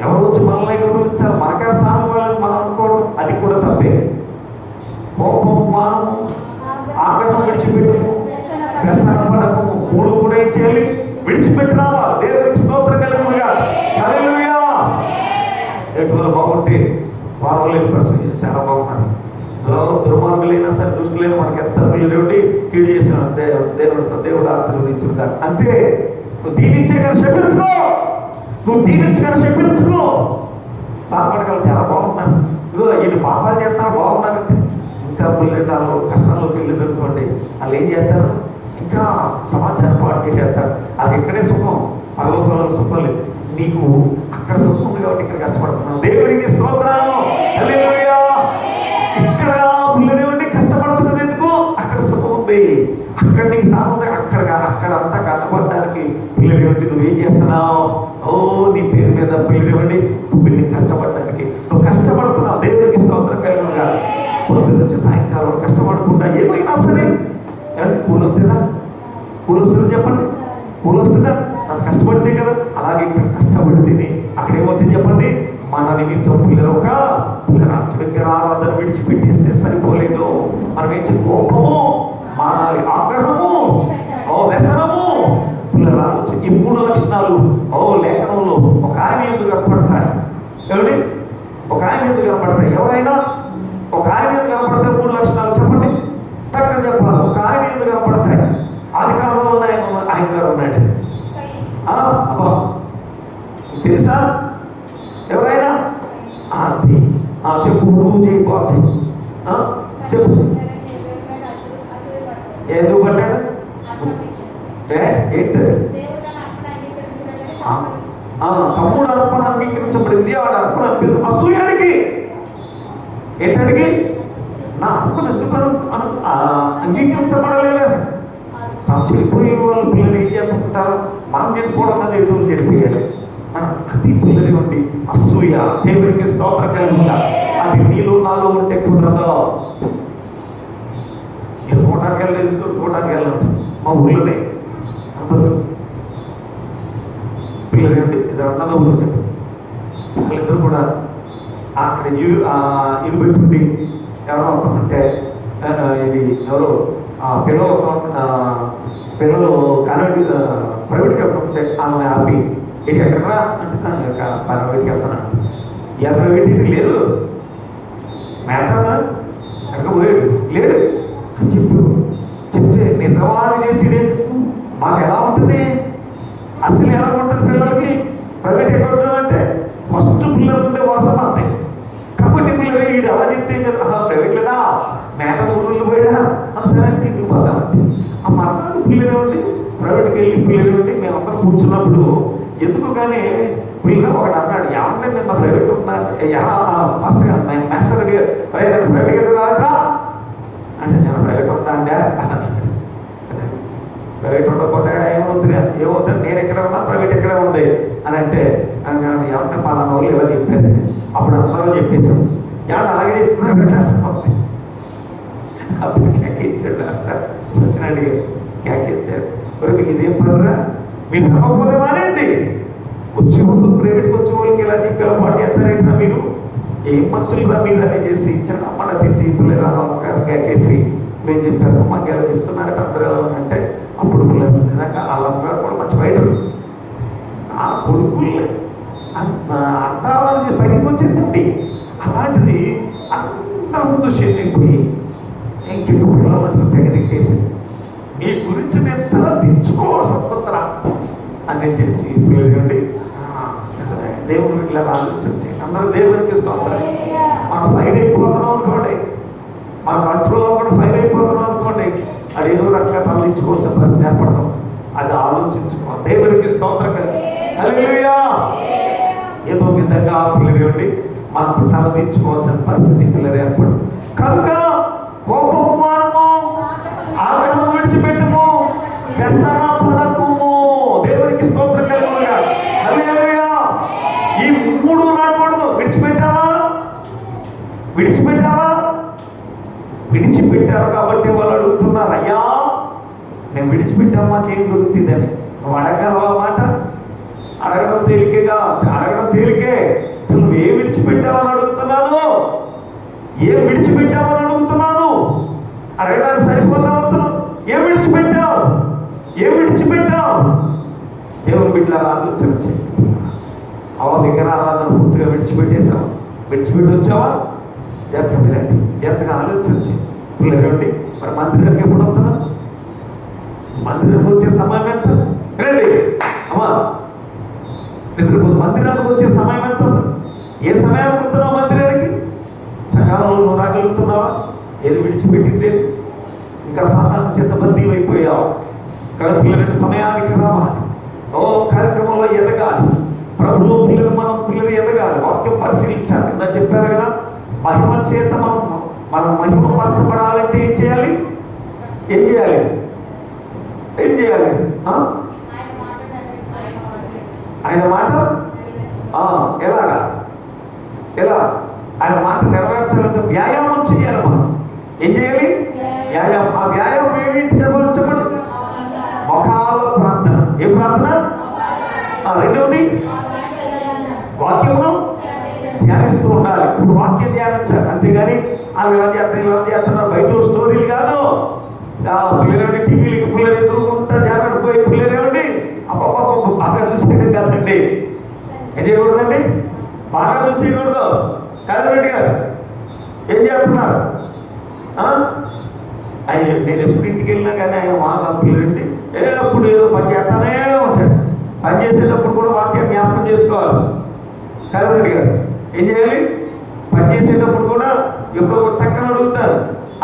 ఎవరు వచ్చి మనల్ని గౌరవించాలి, మనకే స్థానం ఇవ్వాలని మనం అనుకోవడం అది కూడా తప్పే. కోపము మానము, ఆగ్రహం విడిచిపెట్టము, వ్యసన పడకము. 3 కూడా ఏం చేయాలి? విడిచిపెట్టి రావాలి. దేవునికి స్తోత్రం కలుగునుగా. హల్లెలూయా. ఎటువల బాగుంటే బాగోలేని ప్రశ్న చాలా బాగున్నారు. దుర్మార్గులైనా సరే దుష్టులైనా మనకి ఎంత పిల్లలు కీడు చేసిన దేవుడు ఆశీర్వదించుగా. అంతే. నువ్వు దీవించే కానీ శపించుకో, నువ్వు దీవించగానే శపించుకో. బాధపడగలరు చాలా బాగున్నారు. ఇదిగో ఈయన పాపాలు చేస్తారు బాగున్నారంటే ఇంకా పిల్లలు కష్టంలోకి వెళ్ళింది అనుకోండి, వాళ్ళు ఏం చేస్తారు? ఇంకా సమాచారం పాటు చేస్తారు. అది ఇక్కడే సుఖం, పరలోకంలో సుఖం లేదు. నీకు అక్కడ సుఖం ఉంది కాబట్టి ఇక్కడ కష్టపడుతున్నావు. దేవుడికి స్తోత్రం. హల్లెలూయా. ఇక్కడ పిల్లలు ఉండి కష్టపడుతున్నది ఎందుకు? అక్కడ సుఖం ఉంది, అక్కడ నీకు స్థానం ఉంది. అక్కడంతా కష్టపడడానికి పిల్లలు ఉండి నువ్వేం చేస్తున్నావు? ఓ నీ పేరు మీద పిల్లలు ఇవ్వండి, నువ్వు పిల్లి కష్టపడడానికి నువ్వు కష్టపడుతున్నావు. దేవుడికి స్తోత్రం కలుగునుగా. పొద్దున్న నుంచి సాయంకాలం కష్టపడకుండా ఏమైనా సరే పూలు వస్తుందా? పూలు వస్తుందా చెప్పండి? పూలు వస్తుందా? అది కష్టపడితే కదా. అలాగే ఇక్కడ కష్టపడితేనే అక్కడ ఏమవుతుంది చెప్పండి? మన నిమిత్తం పిల్లలు ఒక పిల్లరాజు దగ్గర ఆరాధన విడిచిపెట్టేస్తే సరిపోలేదు. మనం ఏం కోపము మానాలి, ఆగ్రహము, వ్యసనము, పిల్లల ఆలోచన. ఈ 3 లక్షణాలు లేఖనంలో ఒక ఆయన ఎందుకు కనపడతాయి? ఏమండి? ఒక ఆయన ఎందుకు కనపడతాయి? ఎవరైనా ఒక ఆయన ఎందుకు కనపడతాయి? 3 లక్షణాలు చెప్పండి, టక్కన చెప్పాలి. ఒక ఆయన ఎందుకు కనపడతాయి? ఆది కాలంలో ఆయన గారు ఉన్నాడు. అబ్బా తెలుసా? ఎవరైనా అది చెప్పు, నువ్వు చేయబోతే చెప్పు. ఎందుకు పడ్డాడు? ఏంటి? తమ్ముడు అర్పణ అంగీకరించబడింది, ఆడ అర్పణ అసూయానికి. ఏంటడిగి? నా అర్పణ ఎందుకు అంగీకరించబడలేదు? తాము చెడిపోయే వాళ్ళు పిల్లలు ఏం చెప్పుకుంటారు? మనం చెప్పుకోవడం కదా ఎదురు చెడిపోయాలి. మనం అతి పిల్లలు ఉండి అసూయ. దేవుడికి స్తోత్రం కలుగుతా. అది నీలో నాలో ఉంటే కుదరదు. నేను కోటానికి వెళ్ళలేదు, కోటానికి వెళ్ళదు. మా ఊళ్ళోనే అనుకుంటారు పిల్లలు ఉండి 2 అన్నదమ్ములు ఉంటారు. వాళ్ళిద్దరు కూడా అక్కడ ఇల్లు పెట్టుండి ఎవరో అనుకుంటే ఇది ఎవరో పిల్లలు కాన్వెంట్ ప్రైవేట్కి వెళ్తుంటే ఆమె ఆపి ఇది ఎక్కడరా అంటే ప్రైవేట్కి వెళ్తున్నాను. ఏ ప్రైవేట్ ఇది లేదు, మ్యాటరా ఎక్కడ పోయాడు లేడు అని చెప్తే నిజమా అని చేసి మాకు ఎలా ఉంటుంది? అసలు ఎలా ఉంటుంది పిల్లలకి? ప్రైవేట్ ఎక్కడ ఉంటామంటే ఫస్ట్ పిల్లలు ఉంటే వరుస మాత్రమే. కాబట్టి పిల్లలు వీడు ఎలా చెప్తే ప్రైవేట్ లేదా మేటలు ఊరుళ్ళు పోయాడా సరే ఇంటికి పోతామంటే ఆ మరణాలు పిల్లలు ఉండి ప్రైవేట్కి వెళ్ళి పిల్లలు ఉండి మేమందరం కూర్చున్నప్పుడు ఎందుకు కానీ పిల్లలు ఒకటి అన్నాడు, ఏమంటే నిన్న ప్రైవేట్ ఉన్నా ఎలా మాస్టర్ మాస్టర్ ప్రైవేట్ ఎందుకు రాదా అంటే నేను ప్రైవేట్ ఉందా అంటే ప్రైవేట్ ఉండకపోతే ఏమవుతుంది నేను ఎక్కడ ఉన్నా ప్రైవేట్ ఎక్కడ ఉంది అని అంటే ఏమంటే పలానా వాళ్ళు ఇలా చెప్పారు. అప్పుడు అందరూ చెప్పేశాం, ఏమంటే అలాగే చెప్తున్నారు. అప్పుడు కేకిచ్చాడు మాస్టర్ సత్యనారాయణ గారు, కేకిచ్చారు. మరి మీకు ఇదేం పడరా? మీరు నమ్మకపోతే మానేయండి. వచ్చే ముందు ప్రైవేట్కి వచ్చే వాళ్ళకి ఇలా చెప్పి ఇలా పాటు చేస్తారేంటా మీరు? ఏం మనుషులు మీరు అని చేసి ఇచ్చాడు. అమ్మడ తిట్టి పిల్లలు అమ్మగారు కేకేసి మేము చెప్పారు మాకు ఎలా చెప్తున్నారట అందరూ అంటే అప్పుడు పిల్లలు నిజంగా వాళ్ళ అమ్మగారు కూడా మంచి బయటరు ఆ కొడుకుల్ని అంటారని బయటకు వచ్చిందండి. అలాంటిది అందరి ముందు షేప్ అయిపోయి ఇంకెందుకు పిల్లలంతా తెగదిట్టేసింది. మీ గురించి నేను తల దించుకోవాల్సి వస్తుందిరా అని చేసి పిల్లలండి నిజమే దేవుని ఇట్లా ఆలోచించి అందరూ దేవునికి స్తోత్రం. మనం ఫైర్ అయిపోతున్నాం అనుకోండి, మన కంట్రోల్ అవ్వకుండా ఫైర్ అయిపోతున్నాం అనుకోండి, అది ఏదో రకంగా తరలించుకోవాల్సిన పరిస్థితి ఏర్పడతాం. అది ఆలోచించుకోవాలి. దేవునికి స్తోత్రం హల్లెలూయా. ఏదో విధంగా పిల్లలండి మనం తలదించుకోవాల్సిన పరిస్థితి పిల్లలు ఏర్పడుతుంది. కనుక కోపము మానము, ఆగ్రహం విడిచిపెట్టము, వ్యసన పడకుము. దేవునికి స్తోత్రం కలుగునుగా. హల్లెలూయా. ఈ మూడు రాకూడదు. విడిచిపెట్టావా? విడిచిపెట్టారు కాబట్టి వాళ్ళు అడుగుతున్నారు, అయ్యా నేను విడిచిపెట్టావు మాకేం దొరుకుతుందని. నువ్వు అడగలవా మాట? అడగడం తేలికే. నువ్వేం విడిచిపెట్టావని అడుగుతున్నాను, ఏం విడిచిపెట్టావు అడగడానికి సరిపోతావు. అసలు ఏం విడిచిపెట్టావు? దేవుని బిడ్డల ఆలోచన చేయండి. విగ్రహారాధన పూర్తిగా విడిచిపెట్టేశావు, విడిచిపెట్టి వచ్చావా? జాగ్రత్తగా ఆలోచించి పిల్లలండి మరి మందిరానికి ఎప్పుడు వస్తున్నా? మందిరానికి వచ్చే సమయం ఎంత? రండి అమ్మా, నిద్రపోదు. మందిరానికి వచ్చే సమయం ఎంత? అసలు ఏ సమయానికి వస్తున్నావు మందిరానికి? సకాలంలో నువ్వు రాగలుగుతున్నావా? ఏది విడిచిపెట్టింది? ఇంకా సాధారణ చేత బందీ అయిపోయావు. ఇక్కడ పిల్లలకి సమయానికి రావాలి. కార్యక్రమంలో ఎదగాలి. ప్రభుత్వ పిల్లలు ఎదగాలి. వాక్యం పరిశీలించాలి. ఇందా చెప్పారు కదా, మహిమ చేత మనం మహిమ పరచబడాలంటే ఏం చేయాలి? ఆయన మాట ఎలా ఆయన మాట నెరవేర్చాలంటే వ్యాయామం చేయాలి. మనం ఏం చేయాలి? వ్యాయామం. ఆ వ్యాయామం ఏమిటి చెప్పండి? ముఖాల ప్రార్థన. ఏ ప్రార్థన? రెండవది వాక్యమును ధ్యానిస్తూ ఉండాలి. ఇప్పుడు వాక్యం ధ్యానించాలి, అంతేగాని వాళ్ళు ఇలా చేస్తున్నారు బయట స్టోరీలు కాదు. పిల్లలు టీవీలకి పిల్లలు ఎదురుకుంటా జాగ్రత్తపోయి పిల్లలేమండి అబ్బబ్బ బాగా చూసేయడం కాదండి. ఏం చేయకూడదండి? బాగా చూసేయకూడదు. కాదరెడ్డి గారు ఏం చేస్తున్నారు? నేను ఎప్పుడు ఇంటికి వెళ్ళినా కానీ ఆయన వాళ్ళ పిల్లలండి ఎప్పుడు ఏదో పని చేస్తానే ఉంటాడు. పని చేసేటప్పుడు కూడా వాక్యం జ్ఞాపకం చేసుకోవాలి. కాదరెడ్డి గారు ఏం చేయాలి? పని చేసేటప్పుడు కూడా ఎప్పుడు తక్కన అడుగుతాను,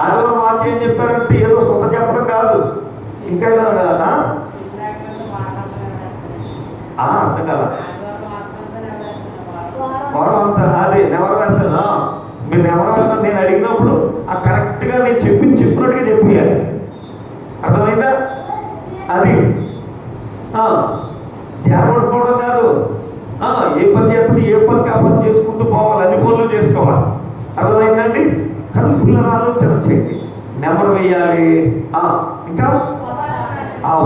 ఆదివారం వాక్యం ఏం చెప్పారంటే ఏదో సొంత చెప్పడం కాదు, ఇంకా అర్థం కాల వారం అంతా అదే నెవరు వేస్తాను. మీరు నెవరు వేస్తాను నేను అడిగినప్పుడు ఆ కరెక్ట్గా నేను చెప్పినట్టుగా చెప్పేయాలి. అర్థమైందా? అది జారపడిపోవడం కాదు. ఏ పని చేస్తున్నా ఏ పనికి ఆ పని చేసుకుంటూ పోవాలి, అన్ని పనులు చేసుకోవాలి. అర్థమైందండి? కనుక పిల్లలు ఆలోచన చేయండి. నెమరు వేయాలి. ఇంకా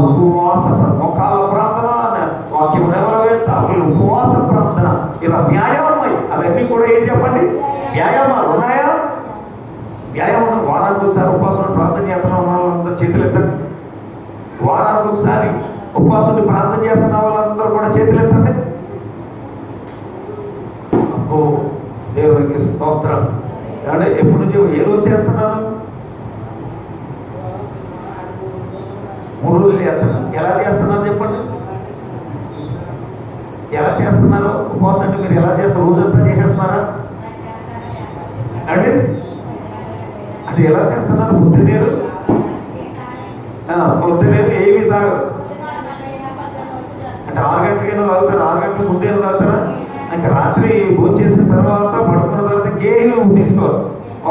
ఉపవాస ముఖాల ప్రార్థన, వాక్యం నెమరు వేస్తా, ఉపవాస ప్రార్థన, ఇలా వ్యాయామం. అవన్నీ కూడా ఏం చెప్పండి? వ్యాయామాలు ఉన్నాయా? వ్యాయామం. వారానికి ఒకసారి ఉపవాసం ప్రార్థన చేస్తున్న వాళ్ళందరూ చేతులు ఎత్తండి. వారానికి ఒకసారి ఉపవాసం ప్రార్థన చేస్తున్న వాళ్ళందరూ కూడా చేతులు ఎత్తండి. దేవునికి స్తోత్రం. అంటే ఎప్పటి నుంచి ఏ రోజు చేస్తున్నారు? 3 రోజులు చేస్తున్నారు. ఎలా చేస్తున్నారు చెప్పండి? ఎలా చేస్తున్నారు ఉపవాసం? అంటే మీరు ఎలా చేస్తారు? రోజంతా చేసేస్తున్నారా అండి? అది ఎలా చేస్తున్నారు? పొద్దునేరు ఏమి తాగరు అంటే 6 గంటలకైనా తాగుతారు. 6 గంటల ముందే తాగుతారా? ఇంకా రాత్రి భోజనం చేసిన తర్వాత పడుకున్న తర్వాత ఇంకేమీ తీసుకోరు.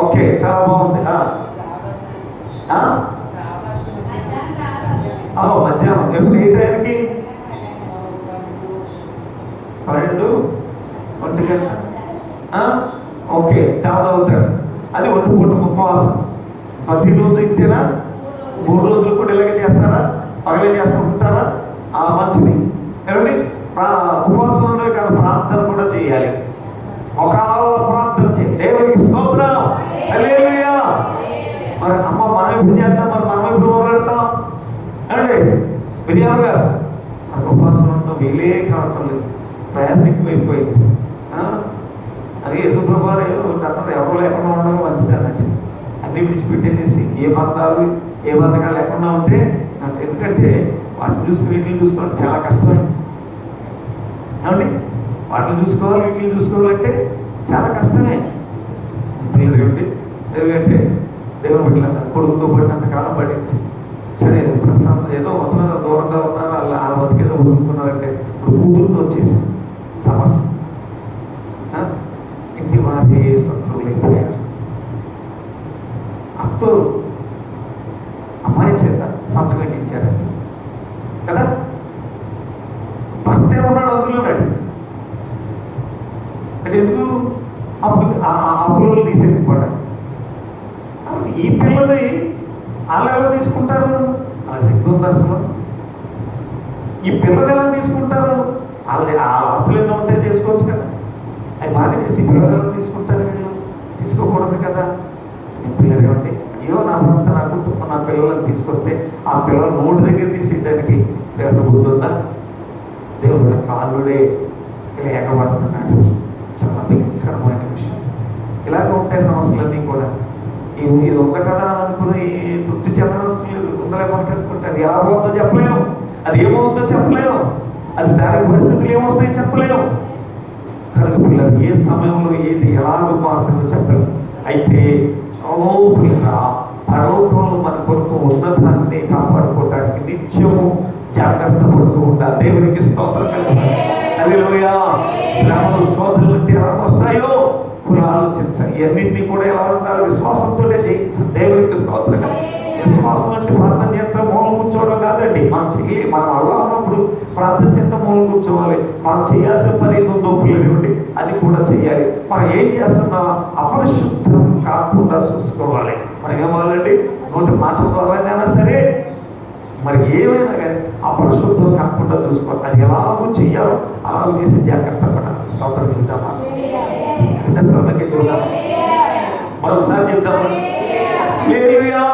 ఓకే, చాలా బాగుంది. మధ్యాహ్నం ఎప్పుడు? ఏ టైంకి? 12, 1 గంట. ఓకే, చాలా అవుతారు. అది 1 పూట ఉపవాసం. ప్రతిరోజు ఇంతేనా? 3 రోజులు కూడా ఇలాగే చేస్తారా? పగలే చేస్తూ ఉంటారా? మంచిది. ఏమండి? ఉపవాసం ఉండదు కానీ ప్రార్థన కూడా చేయాలి. ముఖాల ప్రార్థన చేయాలి. దేవునికి స్తోత్రం. హల్లెలూయా. మరి అమ్మ మనం ఎప్పుడు చేద్దాం? మరి మనం ఎప్పుడు మొదలెడతాం అండి? మిరియామ గారు మనకు ఉపవాసం ఉండడం వీలే కావటం లేదు, ప్రయాసం ఎక్కువైపోయింది. అది యేసుప్రభు వారు అన్నారు, ఎవరో లేకుండా ఉండడం మంచిది అన్నట్టు. అన్నీ విడిచిపెట్టేసేసి ఏ బంధాలు ఏ బంధకాలు లేకుండా ఉంటే ఎందుకంటే వాటిని చూసుకుని వీటిని చూసుకోవడం చాలా కష్టం ఏమండి. వాటిని చూసుకోవాలి వీటిని చూసుకోవాలంటే చాలా కష్టమే. ఏమిటి ఎందుకంటే దేవుని బిడ్డలు కొడుకుతో పడినంత కాలం పడింది. సరే ప్రశాంతం ఏదో మొత్తం దూరంగా ఉన్నారు, వాళ్ళ బతికేదో బతుకుతున్నారంటే ఇప్పుడు కూతురుతో వచ్చేసింది సమస్య. ఇంటి వారి సంవత్సరం లేకపోయారు. అత్తోరు అమ్మాయి చేత సంతకం పెట్టించారంట కదా. భర్తే ఉన్నాడు అందులోనాడు. అంటే ఎందుకు అప్పులు తీసేసుకోవడం. ఈ పిల్లది వాళ్ళు ఎలా తీసుకుంటారు? అలా శక్తి ఉంది అసలు. ఈ పిల్లలు ఎలా తీసుకుంటారు? వాళ్ళ ఆస్తులు ఎన్నో ఉంటే చేసుకోవచ్చు కదా. అవి బాగా చేసి పిల్లలు ఎలా తీసుకుంటారు? వీళ్ళు తీసుకోకూడదు కదా. పిల్లలు ఏమండి, అయ్యో నా భర్త నా కుటుంబం నా పిల్లలను తీసుకొస్తే ఆ పిల్లలు నోటి దగ్గర తీసేయడానికి అసలు బుద్ధి ఉందా? దేవుడు కాళ్ళుడే ఇలా ఎగబడుతున్నాడు. చాలా భయంకరమైన విషయం. ఇలాగ ఉంటాయి సమస్యలన్నీ కూడా. ఇది ఉంద కదా అని అనుకుని తృప్తి చెందవలసిన లేదు. ఉందలే మనకి అనుకుంటే అది ఎలా పోతుందో చెప్పలేము, అది ఏమవుతుందో చెప్పలేము, అది దాని పరిస్థితులు ఏమొస్తాయో చెప్పలేము. కనుక పిల్లలు ఏ సమయంలో ఏది ఎలాగో మారుతుందో చెప్పలేము. అయితే పిల్లల పర్వతంలో మన కొరకు ఉన్నదాన్ని కాపాడుకోవడానికి నిత్యము జాగ్రత్త పడుతూ ఉండాలి. దేవునికి స్తోత్రం కలుగుతుంది. హల్లెలూయా. శ్రమలు శోధనలు అంటే ఎలా వస్తాయో ఇప్పుడు ఆలోచించాలి. ఇవన్నింటినీ కూడా ఎలా ఉండాలి? విశ్వాసంతోనే జయించాలి. దేవునికి స్తోత్రం. విశ్వాసం అంటే ప్రార్థన చేస్తే మూలం కూర్చోవడం కాదండి. మనం చెయ్యి మనం అలా ఉన్నప్పుడు ప్రార్థన చేస్తే మూలం కూర్చోవాలి. మనం చేయాల్సిన పని ఏదో పిల్లలు అది కూడా చెయ్యాలి. మనం ఏం చేస్తున్నా అపరిశుద్ధం కాకుండా చూసుకోవాలి. మనం ఏమవ్వాలండి? నోటి మాటల ద్వారానైనా సరే మరి ఏమైనా కానీ అపరిశుద్ధం కాకుండా చూసుకోవాలి. అది ఎలాగో చెయ్యాలో అలాగ చేసి జాగ్రత్త పడాలి. స్తోత్రం చెప్తామా? స్తోత్రంకి చూద్దాం. మరొకసారి చెప్తామా? హల్లెలూయా.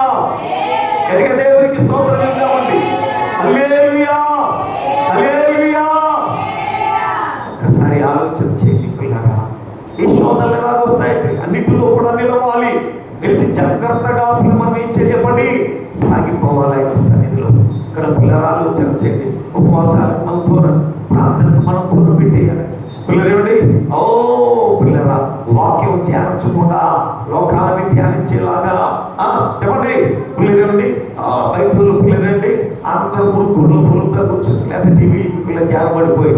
గట్టిగా దేవునికి స్తోత్రం చెప్తామండి. హల్లెలూయా, హల్లెలూయా. ఒకసారి ఆలోచన చేయండి పిల్లరా. ఈ శోధనలు ఎలాగ వస్తాయంటే అన్నిటిలో కూడా నిలవాలి. నిలిచి జాగ్రత్తగా మనం ఏం చేయబడి సాగిపోవాలి ఆయన సన్నిధిలో. ఇక్కడ పిల్లలు ఆలోచన చేయండి. ఉపవాసాలకు మనం దూరం, ప్రార్థనకు మనం దూరం పెట్టేయాలి. పిల్లలేండి, ఓ పిల్లరా, వాక్యం ధ్యానించకుండా లోకాన్ని ధ్యానించేలాగా చెప్పండి. పిల్లలేండి, బయట పిల్లలేండి అందరూ గుళ్ళు పురుగుతా కూర్చొని లేకపోతే టీవీ పిల్లలు జారబడిపోయి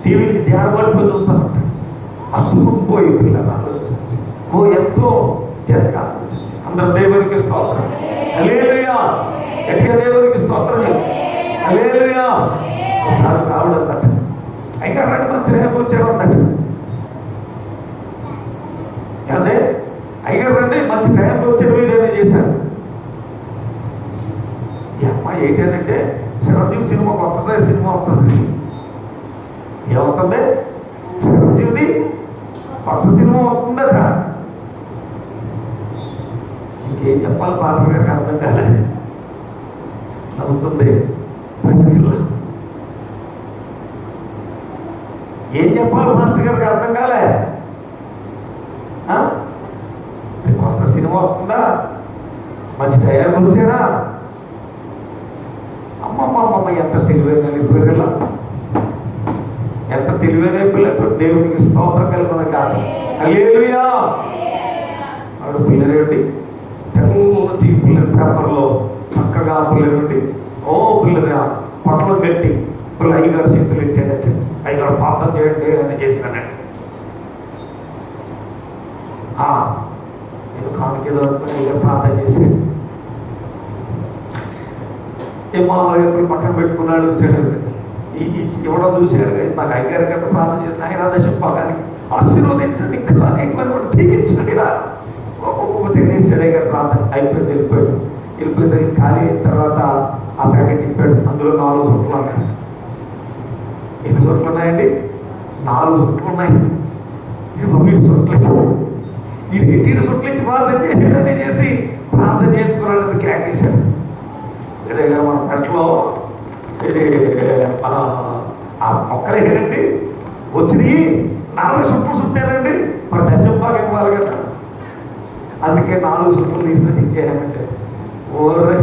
టీవీకి జారబడిపోయి చూస్తూ ఉంటారు. అతుకుపోయి పిల్లలు ఆలోచించి ఎంతో తేలిక ఆలోచించి అందరూ దేవునికి స్తోత్రం. హల్లెలూయా. గట్టిగా దేవునికి స్తోత్రం. హల్లెలూయా. ఒకసారి రావడం తట్టు అయితే 2 మంది స్నేహం వచ్చాడు తట్టు అదే అయ్యారు రండి మంచి టైంలో వచ్చారు వీరేనే చేశారు. ఈ అమ్మాయి ఏంటంటే చిరంజీవి సినిమా కొత్తదే సినిమా వస్తుంది. ఏమవుతుంది? చిరంజీవి కొత్త సినిమా వస్తుందట. ఇంకేం చెప్పాలి? పాత్ర గారికి అర్థం కాలేదు. నవ్వుతుంది. ఏం చెప్పాలి మాస్టర్ గారికి అర్థం కాలే. కొత్త సినిమా వస్తుందా? మంచి టైం వచ్చారా? అమ్మమ్మ ఎంత తెలివైన పిల్లల, ఎంత తెలివైన పిల్లలు. దేవునికి స్తోత్రం కలుగుతుంది కాదు. హల్లెలూయా. వాడు పిల్లలేండి తెల్లటి పిల్లల పేపర్లో చక్కగా పిల్లలేండి ఓ పిల్లగా పట్ల గట్టి పిల్ల అయ్యగారు చేతులు ఎట్టాడట. అయ్యగారు ప్రార్థన చేయండి అని చేశానండి. నేను కానుకేదో అనుకుని అయ్యగారు ప్రార్థన చేశాడు. ఏమో ఎప్పుడు పక్కన పెట్టుకున్నాడు చూశాడు. ఇవ్వడం చూశాడు. మాకు అయ్యగారి గట్ట ప్రార్థన చేసిన ఆయన దశ భాగానికి ఆశీర్వదించండి, ఇంకా అనేకమైన దీవించండి రా ఒక్కొక్క తెలియసాడు. అయ్యగారు ప్రార్థన అయిపోయింది. వెళ్ళిపోయింది. ఖాళీ అయిన తర్వాత ఆ ప్యాకెట్ ఇప్పాడు. అందులో 4 చుట్లు ఉన్నాయి. ఎన్ని చుట్లు ఉన్నాయండి? 4 చుట్లు ఉన్నాయి. వీడు చుట్లు ఇచ్చాడు. వీడికి 2 చుట్లు ఇచ్చి ప్రార్థన చేసాడని చేసి ప్రార్థన చేసుకున్నాడు. కేకేశాడు. దగ్గర మన పెంటలో ఇది మన ఆ మొక్కలు వేయనండి వచ్చినాయి 40 సుట్లు చుట్టారండి, మరి దశం భాగం ఇవ్వాలి కదా, అందుకే 4 సుట్లు తీసుకొచ్చి ఇచ్చేయాలంటే ఓరే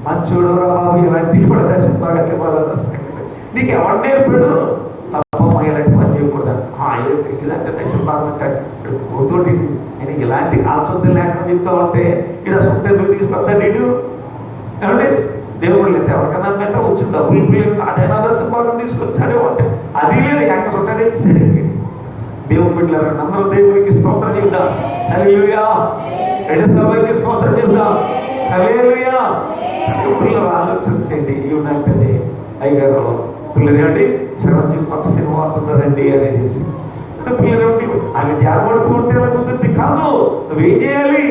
మంచోడు రా బాబు, ఇలాంటివి కూడా దశం భాగాలు ఇవ్వాలన్న సంగతి నీకు ఎవరు నేర్పాడు? తప్ప ఇలాంటి పని చేయకూడదు. ఏదో తెలియదంటే దశం భాగం అంటాడు పోతోటి. నేను ఇలాంటి కాల్చొద్దు లేకుండా చెప్తామంటే ఇలా సుట్టు ఎందుకు తీసుకొస్తా నీడు ఏమంటే దేవుడు లేదు ఎవరికన్నా మీద వచ్చి డబ్బులు పిల్లలు అదైనా దశం భాగం తీసుకొచ్చాడే అంటే అది లేదు ఎక్కడ చుట్టానే సరే. దేవుడు బిడ్డలారా అందరూ దేవునికి స్తోత్రం చెప్దాం. హల్లెలూయా. రెండు సభకి స్తోత్రం చెప్దాం. హల్లెలూయా. పిల్లలు ఆలోచన చేయండి. ఏమిటంటే అయ్యగారు పిల్లలు ఏమండి చిరంజీవి పక్క సినిమా అవుతుందండి అనేసి పిల్లలు ఏమిటి ఆయన జారబడుకుంటే ఎలా కుదిరింది కాదు, నువ్వేం చేయాలి?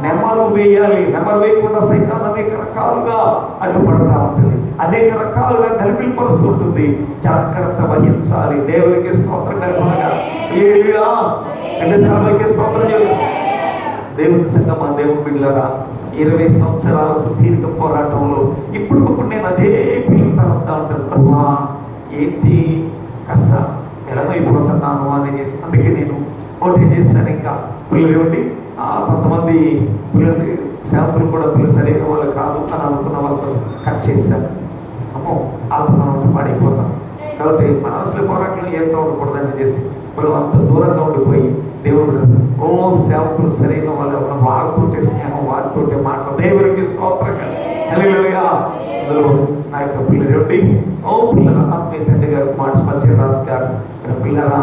నెమరు వేయాలి. నెమరు వేయకుండా సైతాన్ అనేక రకాలుగా అడ్డుపడతా ఉంటుంది, అనేక రకాలుగా గలిబిలిపరుస్తుంటుంది. జాగ్రత్త వహించాలి. దేవునికి స్తోత్రం కలుగునగా. హల్లెలూయా. రెండోసారికి స్తోత్రం చేయాలి. దేవుని సంగమా, దేవుని బిడ్డలారా 20 సంవత్సరాల సుదీర్ఘ పోరాటంలో ఇప్పుడు నేను అదే పిల్లలు తలుస్తూ ఉంటాను. అమ్మా ఏంటి కాస్త ఎలాగైపోతున్నాను అనేసి అందుకే నేను ఓటే చేశాను. ఇంకా పిల్లలు ఏమిటి కొంతమంది పిల్లలు శాంపులు కూడా పిల్లలు సరైన వాళ్ళు కాదు అని అనుకున్న వాళ్ళతో కట్ చేశాను. అమ్మో వాళ్ళతో మనం పడిపోతాం కాబట్టి మన అసలు పోరాటంలో ఎంత ఉండకూడదని చేసి వాళ్ళు అంత దూరంగా ఉండిపోయి దేవుడు శాంపులు సరైన వాళ్ళు వారితోటే స్నేహం, వారితోటే మాటలు. దేవునికి స్తోత్రంగా. హల్లెలూయా. అందులో నా యొక్క పిల్లలు ఏమిటి పిల్లల ఆత్మీయ తండ్రి గారు మాటరాజు గారు పిల్లల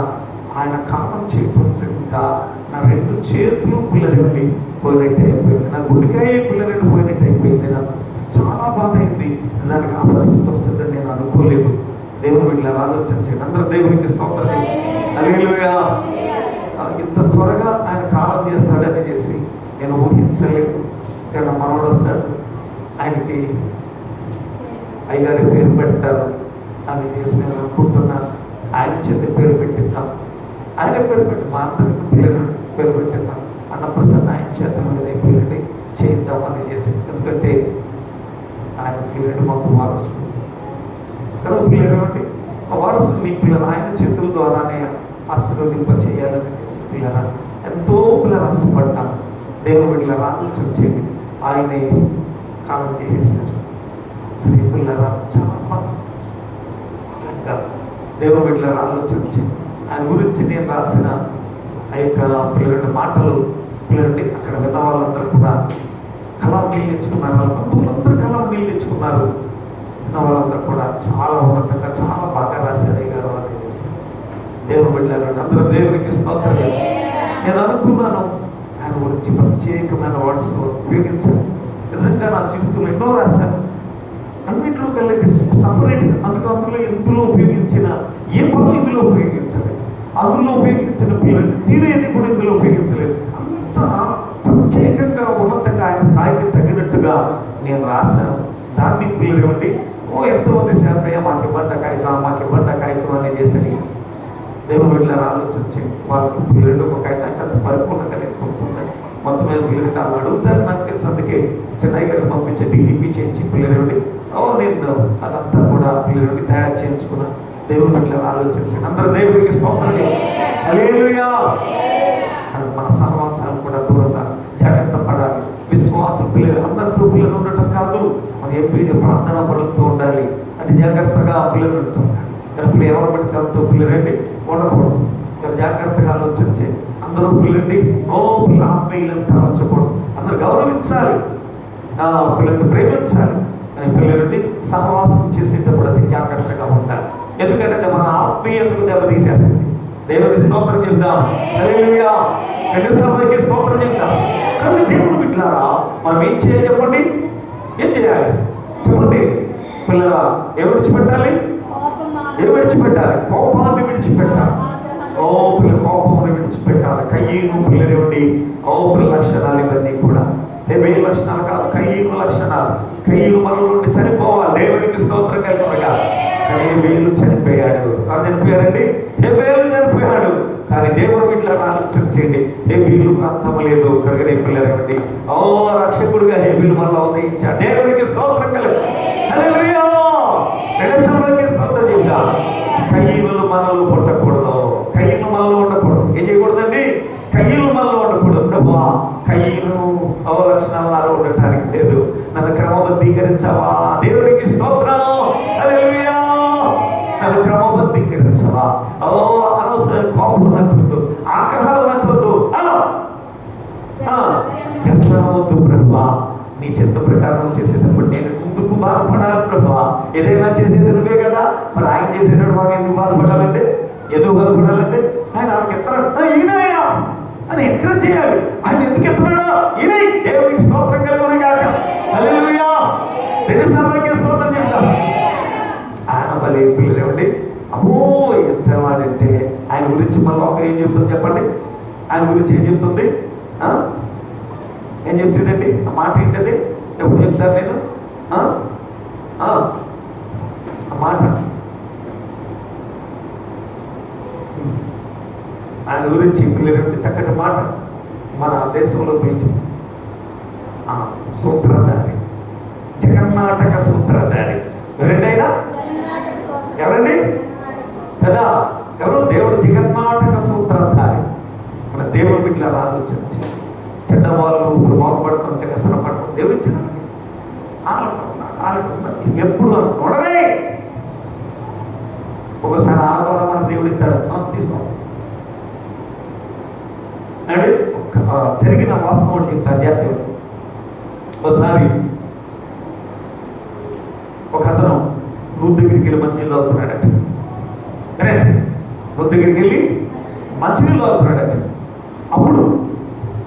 ఆయన కాలం చేయించగా నా 2 చేతులు పిల్లలు పోయినట్టు అయిపోయింది, నా గుడికాయ పిల్లలు పోయినట్టు అయిపోయింది. నాకు చాలా బాధ అయింది. నిజానికి ఆ పరిస్థితి వస్తుందని నేను అనుకోలేదు. దేవుని బిడ్డలారా ఆలోచించండి. అందరూ దేవునికి స్తోత్రం. హల్లెలూయా. ఇంత త్వరగా ఆయన కాలం చేస్తాడని చేసి నేను ఊహించలేదు. కానీ మనోడు వస్తాడు, ఆయనకి అయ్యగారి పేరు పెడతారు అని చేసి నేను అనుకుంటున్నాను. ఆయన చేత పేరు పెట్టిద్దాం, ఆయన పేరు పెట్టి మా అందరికి పిల్లలు పేరు పెట్టిద్దాం. అన్నప్రసన్న ఆయన చేత మీద పిల్లల్ని చేద్దాం అని చేసి, ఎందుకంటే ఆయన పిల్లలు మాకు వారసులు కదా. పిల్లలు ఏమంటే ఆ వారసులు మీ పిల్లలు ఆయన చేతుల ద్వారానే ఆశీర్వదింప చేయాలని చేసి పిల్లల ఎంతో పిల్లలు ఆశపడ్డాను. దేవుని బిడ్డలారా ఆలోచన చేయండి. ఆయనే కాలం చేసేసారు. సరే పిల్లరా చాలా ఇంకా దేవుని బిడ్డలారా ఆలోచన చేయండి. ఆయన గురించి నేను రాసిన ఆ యొక్క పిల్లల మాటలు పిల్లలంటే అక్కడ విన్న వాళ్ళందరూ కూడా కలం నీళ్ళు తెచ్చుకున్నారు. వాళ్ళ బంధువులందరూ కలం నీళ్ళు తెచ్చుకున్నారు. విన్న వాళ్ళందరూ కూడా చాలా ఉన్నతంగా చాలా బాగా రాశారు అయ్యారు అని చేసి దేవుని బిడ్డలారా అందరూ దేవునికి స్తోత్రం. నేను అనుకున్నాను ఆయన గురించి ప్రత్యేకమైన వర్డ్స్ ఉపయోగించాను. నిజంగా నా జీవితంలో ఎన్నో రాశాను, అన్నింటిలో కలిగి సపరేట్. అందులో ఎందులో ఉపయోగించిన ఏ పనులు ఇందులో ఉపయోగించలేదు, అందులో ఉపయోగించిన పిల్లలు తీరేది కూడా ఇందులో ఉపయోగించలేదు. అంత ప్రత్యేకంగా ఉన్నతంగా ఆయన స్థాయికి తగినట్టుగా నేను రాశాను. దాన్ని పిల్లలు ఇవ్వండి ఎంతోమంది శాంతయ్య మాకు ఇవ్వండి కాగితం అని చేసి దేవుని బిడ్డలారా ఆలోచించి వాళ్ళకు పిల్లలు ఒక కాగితం అంత పరిపూర్ణంగా లేకపోతుంది. మొత్తం మీద పిల్లలు వాళ్ళు అడుగుతారు నాకు తెలుసు. అందుకే చెన్నై గారికి పంపించే డిటిపి చేయించి పిల్లలు నేను అదంతా కూడా పిల్లలు తయారు చేయించుకున్నాను. దేవుని బిడ్డలారా ఆలోచించండి. అందరూ దేవుడికి స్తోత్రం. హల్లెలూయా. మన సహవాసాలు కూడా దూరంగా జాగ్రత్త పడాలి. విశ్వాసం పిల్లలు అందరితో పిల్లలు ఉండటం కాదు, మనం ఎప్పుడు ప్రార్థన పడుతూ ఉండాలి. అది జాగ్రత్తగా పిల్లలు ఉంటున్నారు. పిల్లలు ఎవరు పడితే వాళ్ళతో పిల్లలండి ఉండకూడదు. జాగ్రత్తగా ఆలోచించి అందరూ పిల్లండి పిల్లలు ఆత్మీయులను తరచకూడదు. అందరూ గౌరవించాలి, పిల్లల్ని ప్రేమించాలి. అని పిల్లలండి సహవాసం చేసేటప్పుడు అతి జాగ్రత్తగా ఉండాలి. ఎందుకంటే మన ఆత్మీయతకు దెబ్బతీసేస్తుంది. దేవుని స్తోత్రం చెప్దాం. హల్లెలూయా. రెండోసారికి స్తోత్రం చెప్దాం. కానీ దేవుని బిడ్డలారా మనం ఏం చేయాలి చెప్పండి? ఏం చేయాలి చెప్పండి? పిల్లల ఏం విడిచిపెట్టాలి? ఏం విడిచిపెట్టాలి? కోపాన్ని విడిచిపెట్టాలి. పిల్లల కోపాన్ని విడిచిపెట్టాలి. కయ్యను పిల్లలేవండి పిల్లల లక్షణాలు ఇవన్నీ కూడా హేబేలు లక్షణాలు కాదు, కయ్యను లక్షణాలు. కయ్యను మనలో నుండి చనిపోవాలి. దేవునికి స్తోత్రం కలుగునగా. హేబేలు చనిపోయాడు. ఎవరు చనిపోయారండి? హేబేలు చనిపోయాడు. కానీ దేవుడు వీటిలో ఆలోచించండి. హేబీలు ప్రాంతం లేదు కలగనే పిల్లలండి. రక్షకుడుగా హేబీలు మళ్ళా ఉదయించాడు. దేవుడికి స్తోత్రం కలుగు. హల్లెలూయా. స్తోత్రం చెప్తా. కయ్యలు మనలో పుట్టకూడదు, కయ్యలు మనలో ఉండకూడదు. ఏం చేయకూడదండి? కయ్యలు మనలో ఉండకూడదు. ప్రభా కయ్యను లక్షణాలు నాలో ఉండటానికి లేదు, నన్ను క్రమబద్ధీకరించవా. దేవుడికి స్తోత్రం. హల్లెలూయా. నన్ను క్రమబద్ధీకరించవా. అనవసర కోపం నాకొద్దు, ఆగ్రహాలు నాకొద్దు, వ్యసనవద్దు ప్రభా. నీ చిత్త ప్రకారం చేసేటప్పుడు నేను ఎందుకు బాధపడాలి ప్రభా? ఏదైనా చేసేది నువ్వే కదా, మరి ఆయన చేసేటప్పుడు మనం ఎందుకు బాధపడాలంటే? ఎందుకు బాధపడాలంటే ఆయన ఆయనకి ఎత్తాడు, ఈయనయా అని ఎంకరేజ్ చేయాలి. ఆయన ఎందుకు ఎత్తున్నాడా? ఈయన. దేవుడికి స్తోత్రం కలుగును గాక. హల్లెలూయా. 2 సార్లకే స్తోత్రం చెప్తాం. ఆయన భలే పిల్లలు ఏమండి. అమ్మో ఎంత వాడంటే ఆయన గురించి మళ్ళీ ఒక ఏం చెప్తుంది చెప్పండి? ఆయన గురించి ఏం చెప్తుంది? ఏం చెప్తుందండి? ఆ మాట ఏంటది? ఎప్పుడు చెప్తాను నేను ఆ మాట? ఆయన గురించి పిల్లలు చక్కటి మాట మన దేశంలో పోయి చెప్తుంది. సూత్రధారి, జగన్నాటక సూత్రధారి. ఎవరండైనా? ఎవరండి కదా? ఎవరు? దేవుడు జగన్నాటక సూత్రధారి. మన దేవుడు బిడ్డల ఆలోచించి చెడ్డవాళ్ళు ఇప్పుడు బాగుపడుతుంటే వ్యసన పడటం దేవుడు ఇచ్చిన ఎప్పుడు నొడరే. ఒకసారి ఆలవరం మన దేవుడు ఇస్తాడు, తీసుకో అంటే జరిగిన వాస్తవం చెప్తాను జాతీయ. ఒకసారి ఒక అతను నూరు దగ్గరికి వెళ్ళి మంచినీళ్ళు తాగుతున్నాడట. నూరు దగ్గరికి వెళ్ళి మంచినీళ్ళు తాగుతున్నాడట. అప్పుడు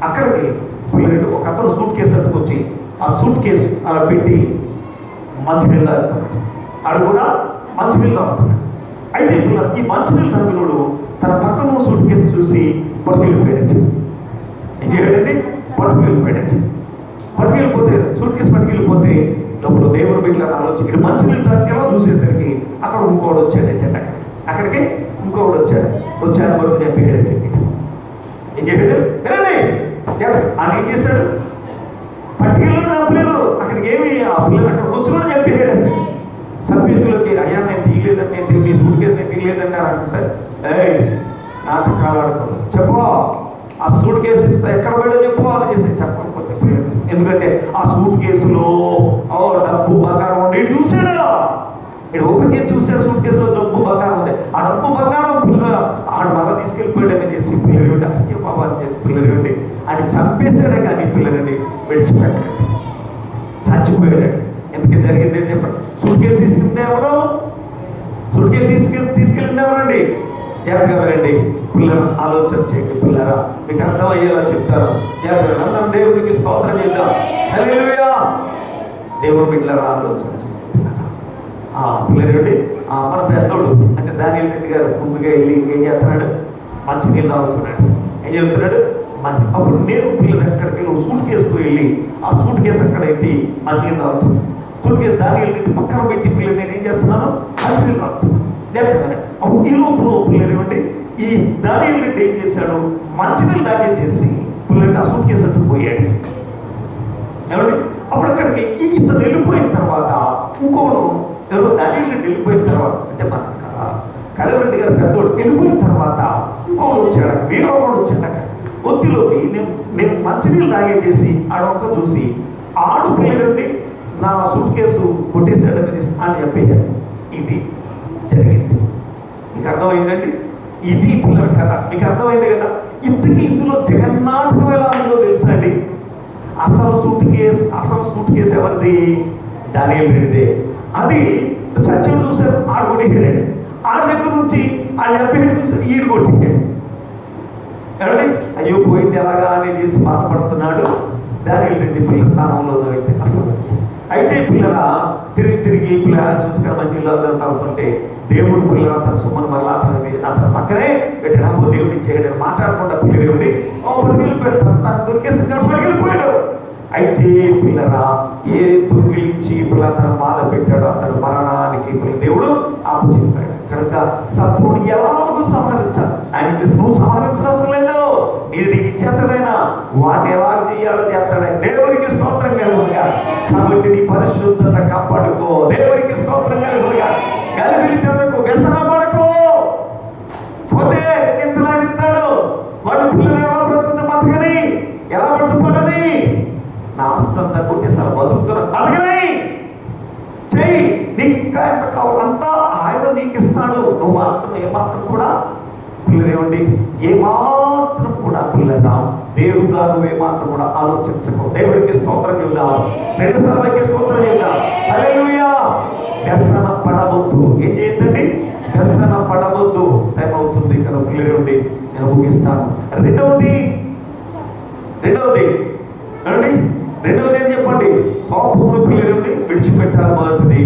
అక్కడికి పిల్లలు ఒక అతను సూట్ కేసు అట్టుకొచ్చి ఆ సూట్ కేసు అలా పెట్టి మంచినీళ్ళు తాగుతున్నాడు. ఆడు కూడా మంచినీళ్ళు తాగుతున్నాడు. అయితే ఈ మంచినీళ్ళు తాగినోడు తన పక్కన సూట్ కేసు చూసి పట్టుకెళ్ళిపోయాడట. ఏం చేయాడండి? పట్టుకెళ్ళిపోయాడట. పట్టుకెళ్ళిపోతే సూట్ కేసు పట్టుకెళ్ళిపోతే లోపల దేవుడు బిడ్డల ఆలోచన ఇక్కడ మంచినీళ్ళు తాగేలా చూసేసరికి అక్కడ ఇంకోడు వచ్చాడట. అక్కడికి ఇంకోడు వచ్చాడు బరువు చెప్పాడట. ఏం చేయడు? వినండి, ఆయన ఏం చేశాడు? పట్టుకెళ్ళి తప్పలేదు. అక్కడికి ఏమి ఆ పిల్లలు అక్కడ కూర్చుని చెప్పాడట. చంపేతులకి అయ్యా నేను తీయలేదండి, నేను మీ సూట్ కేసు నేను తీయలేదండి అని అంటుంటే, నాటకాలు ఆడుకోదు. చెప్పు ఆ సూట్ కేసు ఎక్కడ పడో చెప్పు అని చేసి చెప్పకపోతే ఎందుకంటే ఆ సూట్ కేసులో డబ్బు బంగారం ఉంది. ఇటు చూసాడు, ఇటు ఓపెన్ చేసి చూసాడు. సూట్ కేసులో డబ్బు బంగారం ఉంది. ఆ డబ్బు బంగారం పిల్లలు ఆడ బాగా తీసుకెళ్ళిపోయాడని చేసి పిల్లలు అయ్యో బాబా అని చేసి పిల్లలు ఉండి ఆయన చంపేశాడే కానీ పిల్లలని విడిచిపెట్టాడు, చచ్చిపోయాడు. ఎందుకు జరిగింది చెప్పండి? సూట్ కేసు తీసుకెళ్తే ఎవరు? సూట్ కేసు తీసుకెళ్ళింది ఎవరండి? జాగ్రత్తగా వినండి పిల్లలు, ఆలోచన చేయండి పిల్లరా, మీకు అర్థమయ్యేలా చెప్తారు. జాగ్రత్తగా అందరం దేవుడికి స్తోత్రం చేద్దాం. హల్లెలూయా. దేవుడు పిల్లరా ఆలోచన చేయండి. పిల్లలు మన పెద్దోడు అంటే దానియేలు రెడ్డి గారు ముందుగా వెళ్ళి ఏం చేస్తున్నాడు? మంచినీళ్ళు తాగుతున్నాడు. ఏం చెప్తున్నాడు? అప్పుడు నేను పిల్లలు ఎక్కడికి వెళ్ళి సూట్ కేసుతో వెళ్ళి ఆ సూట్ కేసు అక్కడ ఎత్తి మంచినీళ్ళు తాగుతున్నాడు. సూట్ కేసు దానియేలు రెడ్డి పక్కన పెట్టి పిల్లలు నేను ఏం చేస్తున్నాను? మంచినీళ్ళు తాగుతున్నాను. అప్పుడు ఈ లోపల పిల్లలు ఏమంటే ఈ దానియేలు రెడ్డి ఏం చేశాడు? మంచినీళ్ళు తాగేసేసి పిల్లలు ఆ సూట్ కేసు అంటూ పోయాడు. ఏమండి అప్పుడు అక్కడికి ఇతను వెళ్ళిపోయిన తర్వాత ఇంకోడు ఎవరో దానియేలు రెడ్డి వెళ్ళిపోయిన తర్వాత అంటే మన కలవరెడ్డి గారు పెద్దోడు వెళ్ళిపోయిన తర్వాత ఇంకోడు వచ్చాడు, వీరొకడు వచ్చాడు. అక్కడ ఒత్తిలోకి నేను మంచినీళ్ళు తాగేసేసి ఆడొక్క చూసి ఆడు పిల్లలండి నా సూట్ కేసు కొట్టేశాడని అని చెప్పేయాడు. ఇది జరిగింది. మీకు అర్థమైందండి? ఇది పిల్లల కథ. మీకు అర్థమైంది కదా? ఇంతకీ ఇందులో జగన్నాటకం ఎలా ఉందో తెలుసా అండి? అసలు సూట్ కేసు ఎవరిది? దానియేలు రెడ్డిదే. అది చచ్చాడు చూసారు, ఆడు కొట్టేసాడు. ఆడి దగ్గర నుంచి ఆడు చెప్పేది చూసారు, ఈడు కొట్టేసాడు. ఏమండి అయ్యో పోయింది ఎలాగా అని చేసి బాధపడుతున్నాడు. దానియేలు రెడ్డి పిల్లల స్థానంలో అయితే అసలు అయితే పిల్లల తిరిగి పిల్లల సంస్కార మంచిలో తాగుతుంటే దేవుడు పిల్లల తన సుమ్మను మళ్ళా అతని పక్కనే పెట్టడము దేవుడి చేయడం మాట్లాడకుండా పిల్లలు పట్టుకెళ్ళిపోయాడు. తను దొరికేసి పట్టుకెళ్ళిపోయాడు. అయితే పిల్లరా ఏ దొంగిలించి పిల్ల తన బాధ పెట్టాడు అతడు మరణానికి దేవుడు ఆపు చెప్పాడు. కనుక శత్రువుని ఎలాగో సంహరించాలి. ఆయనకి నువ్వు సంహరించిన అవసరం లేదు. నీకు ఇచ్చేస్తాడైనా వాటిని ఎలా చేయాలో చేస్తాడని. దేవునికి స్తోత్రం కలుగునుగా. కాబట్టి నీ పరిశుద్ధత కాపాడుకో. దేవునికి స్తోత్రం కలుగునుగా. గలిబిలి చెందకు, వ్యసన పడకు. పోతే ఇంతలా తింటాడు వాడు. పిల్లలు ఎలా బ్రతుకుతుంది బతకని, ఎలా పట్టుకోడని. నా ఆస్తంతా కొట్టేసారి బతుకుతున్నా బతకని చెయ్యి. నీకు ఇంకా ఎంత కావాలంతా ఆయన నీకు ఇస్తాడు. నువ్వు మాత్రం ఏమాత్రం కూడా పిల్లలేమండి, ఏమాత్రం కూడా పిల్లరా దేవుడుగా నువ్వు ఏమాత్రం కూడా ఆలోచించకు. దేవుడికి స్తోత్రం చెప్దాం. 2 సార్లకి స్తోత్రం చెప్దాం. హల్లెలూయా. వ్యసన పడవద్దు. ఏం చేయొద్దండి, వ్యసన పడవద్దు. టైం అవుతుంది కదా పిల్లలేండి, నేను ముగిస్తాను. రెండవది ఏం చెప్పండి, పాపమును పిల్లలండి విడిచిపెట్టాలి. మొదటిది.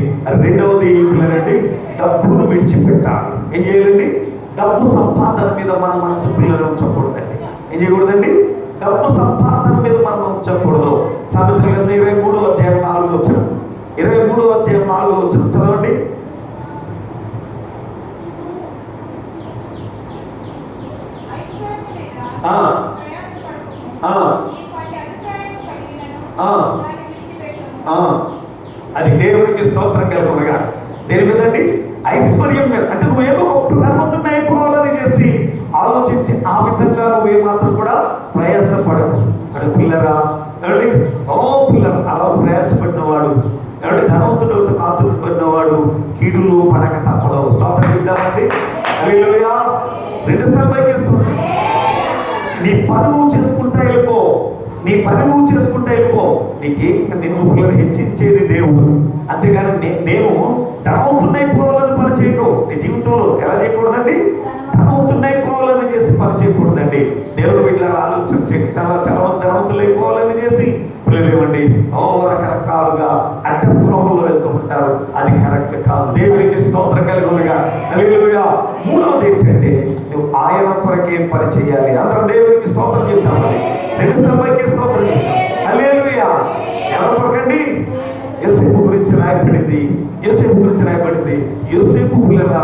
రెండవది పిల్లలండి, డబ్బును విడిచిపెట్టాలి. ఏం చేయాలండి, డబ్బు సంపాదన మీద మన మనసు పిల్లలు ఉంచకూడదండి. ఏం చేయకూడదండి, డబ్బు సంపాదన మీద మనం ఉంచకూడదు. సామెతల గ్రంథం 23:4 23:4 చదవండి. అది దేవునికి స్తోత్రం కలుగునుగా. దేని మీదండి, ఐశ్వర్యం మీద. అంటే నువ్వు ఏదో గొప్ప ధనవంతుడిని అయిపోవాలని చేసి ఆలోచించి ఆ విధంగా నువ్వు ఏమాత్రం కూడా ప్రయాసపడకు. అక్కడ పిల్లరా ఏమండి, పిల్లలు అలా ప్రయాసపడినవాడు ఏమంటే ధనవంతుడు ఆతుడినవాడు కీడులు పడక తప్పదు. స్తోత్రం ఇద్దామండి. హల్లెలూయా. 2 సార్లు స్తోత్రం. నీ పని నువ్వు చేసుకుంటా వెళ్ళిపో. నీకేం నిన్ను పిల్లలు హెచ్చించేది దేవుడు. అంతేగాని నేను ధనవంతున్నైపోవాలని పని చేయకు. నీ జీవితంలో ఎలా చేయకూడదండి, ధనవంతున్నైపోవాలని చేసి పని చేయకూడదండి. దేవుడు వీళ్ళని ఆలోచన చేసి చాలా ధనవంతులైపోవాలని చేసి పిల్లలేమండి రకరకాలుగా అడ్డంతులలో వెళ్తూ ఉంటారు. అది కరెక్ట్ కాదు. దేవునికి స్తోత్రం కలుగునుగా. హల్లెలూయా. మూడవది ఏంటంటే, నువ్వు ఆయన కొరకే పని చేయాలి. అందరూ దేవునికి స్తోత్రం చెప్తామని 2 సార్లు స్తోత్రం. హల్లెలూయా. ఎవరి కొరకండి, యోసేపు గురించి రాయబడింది. యోసేపు పిల్లల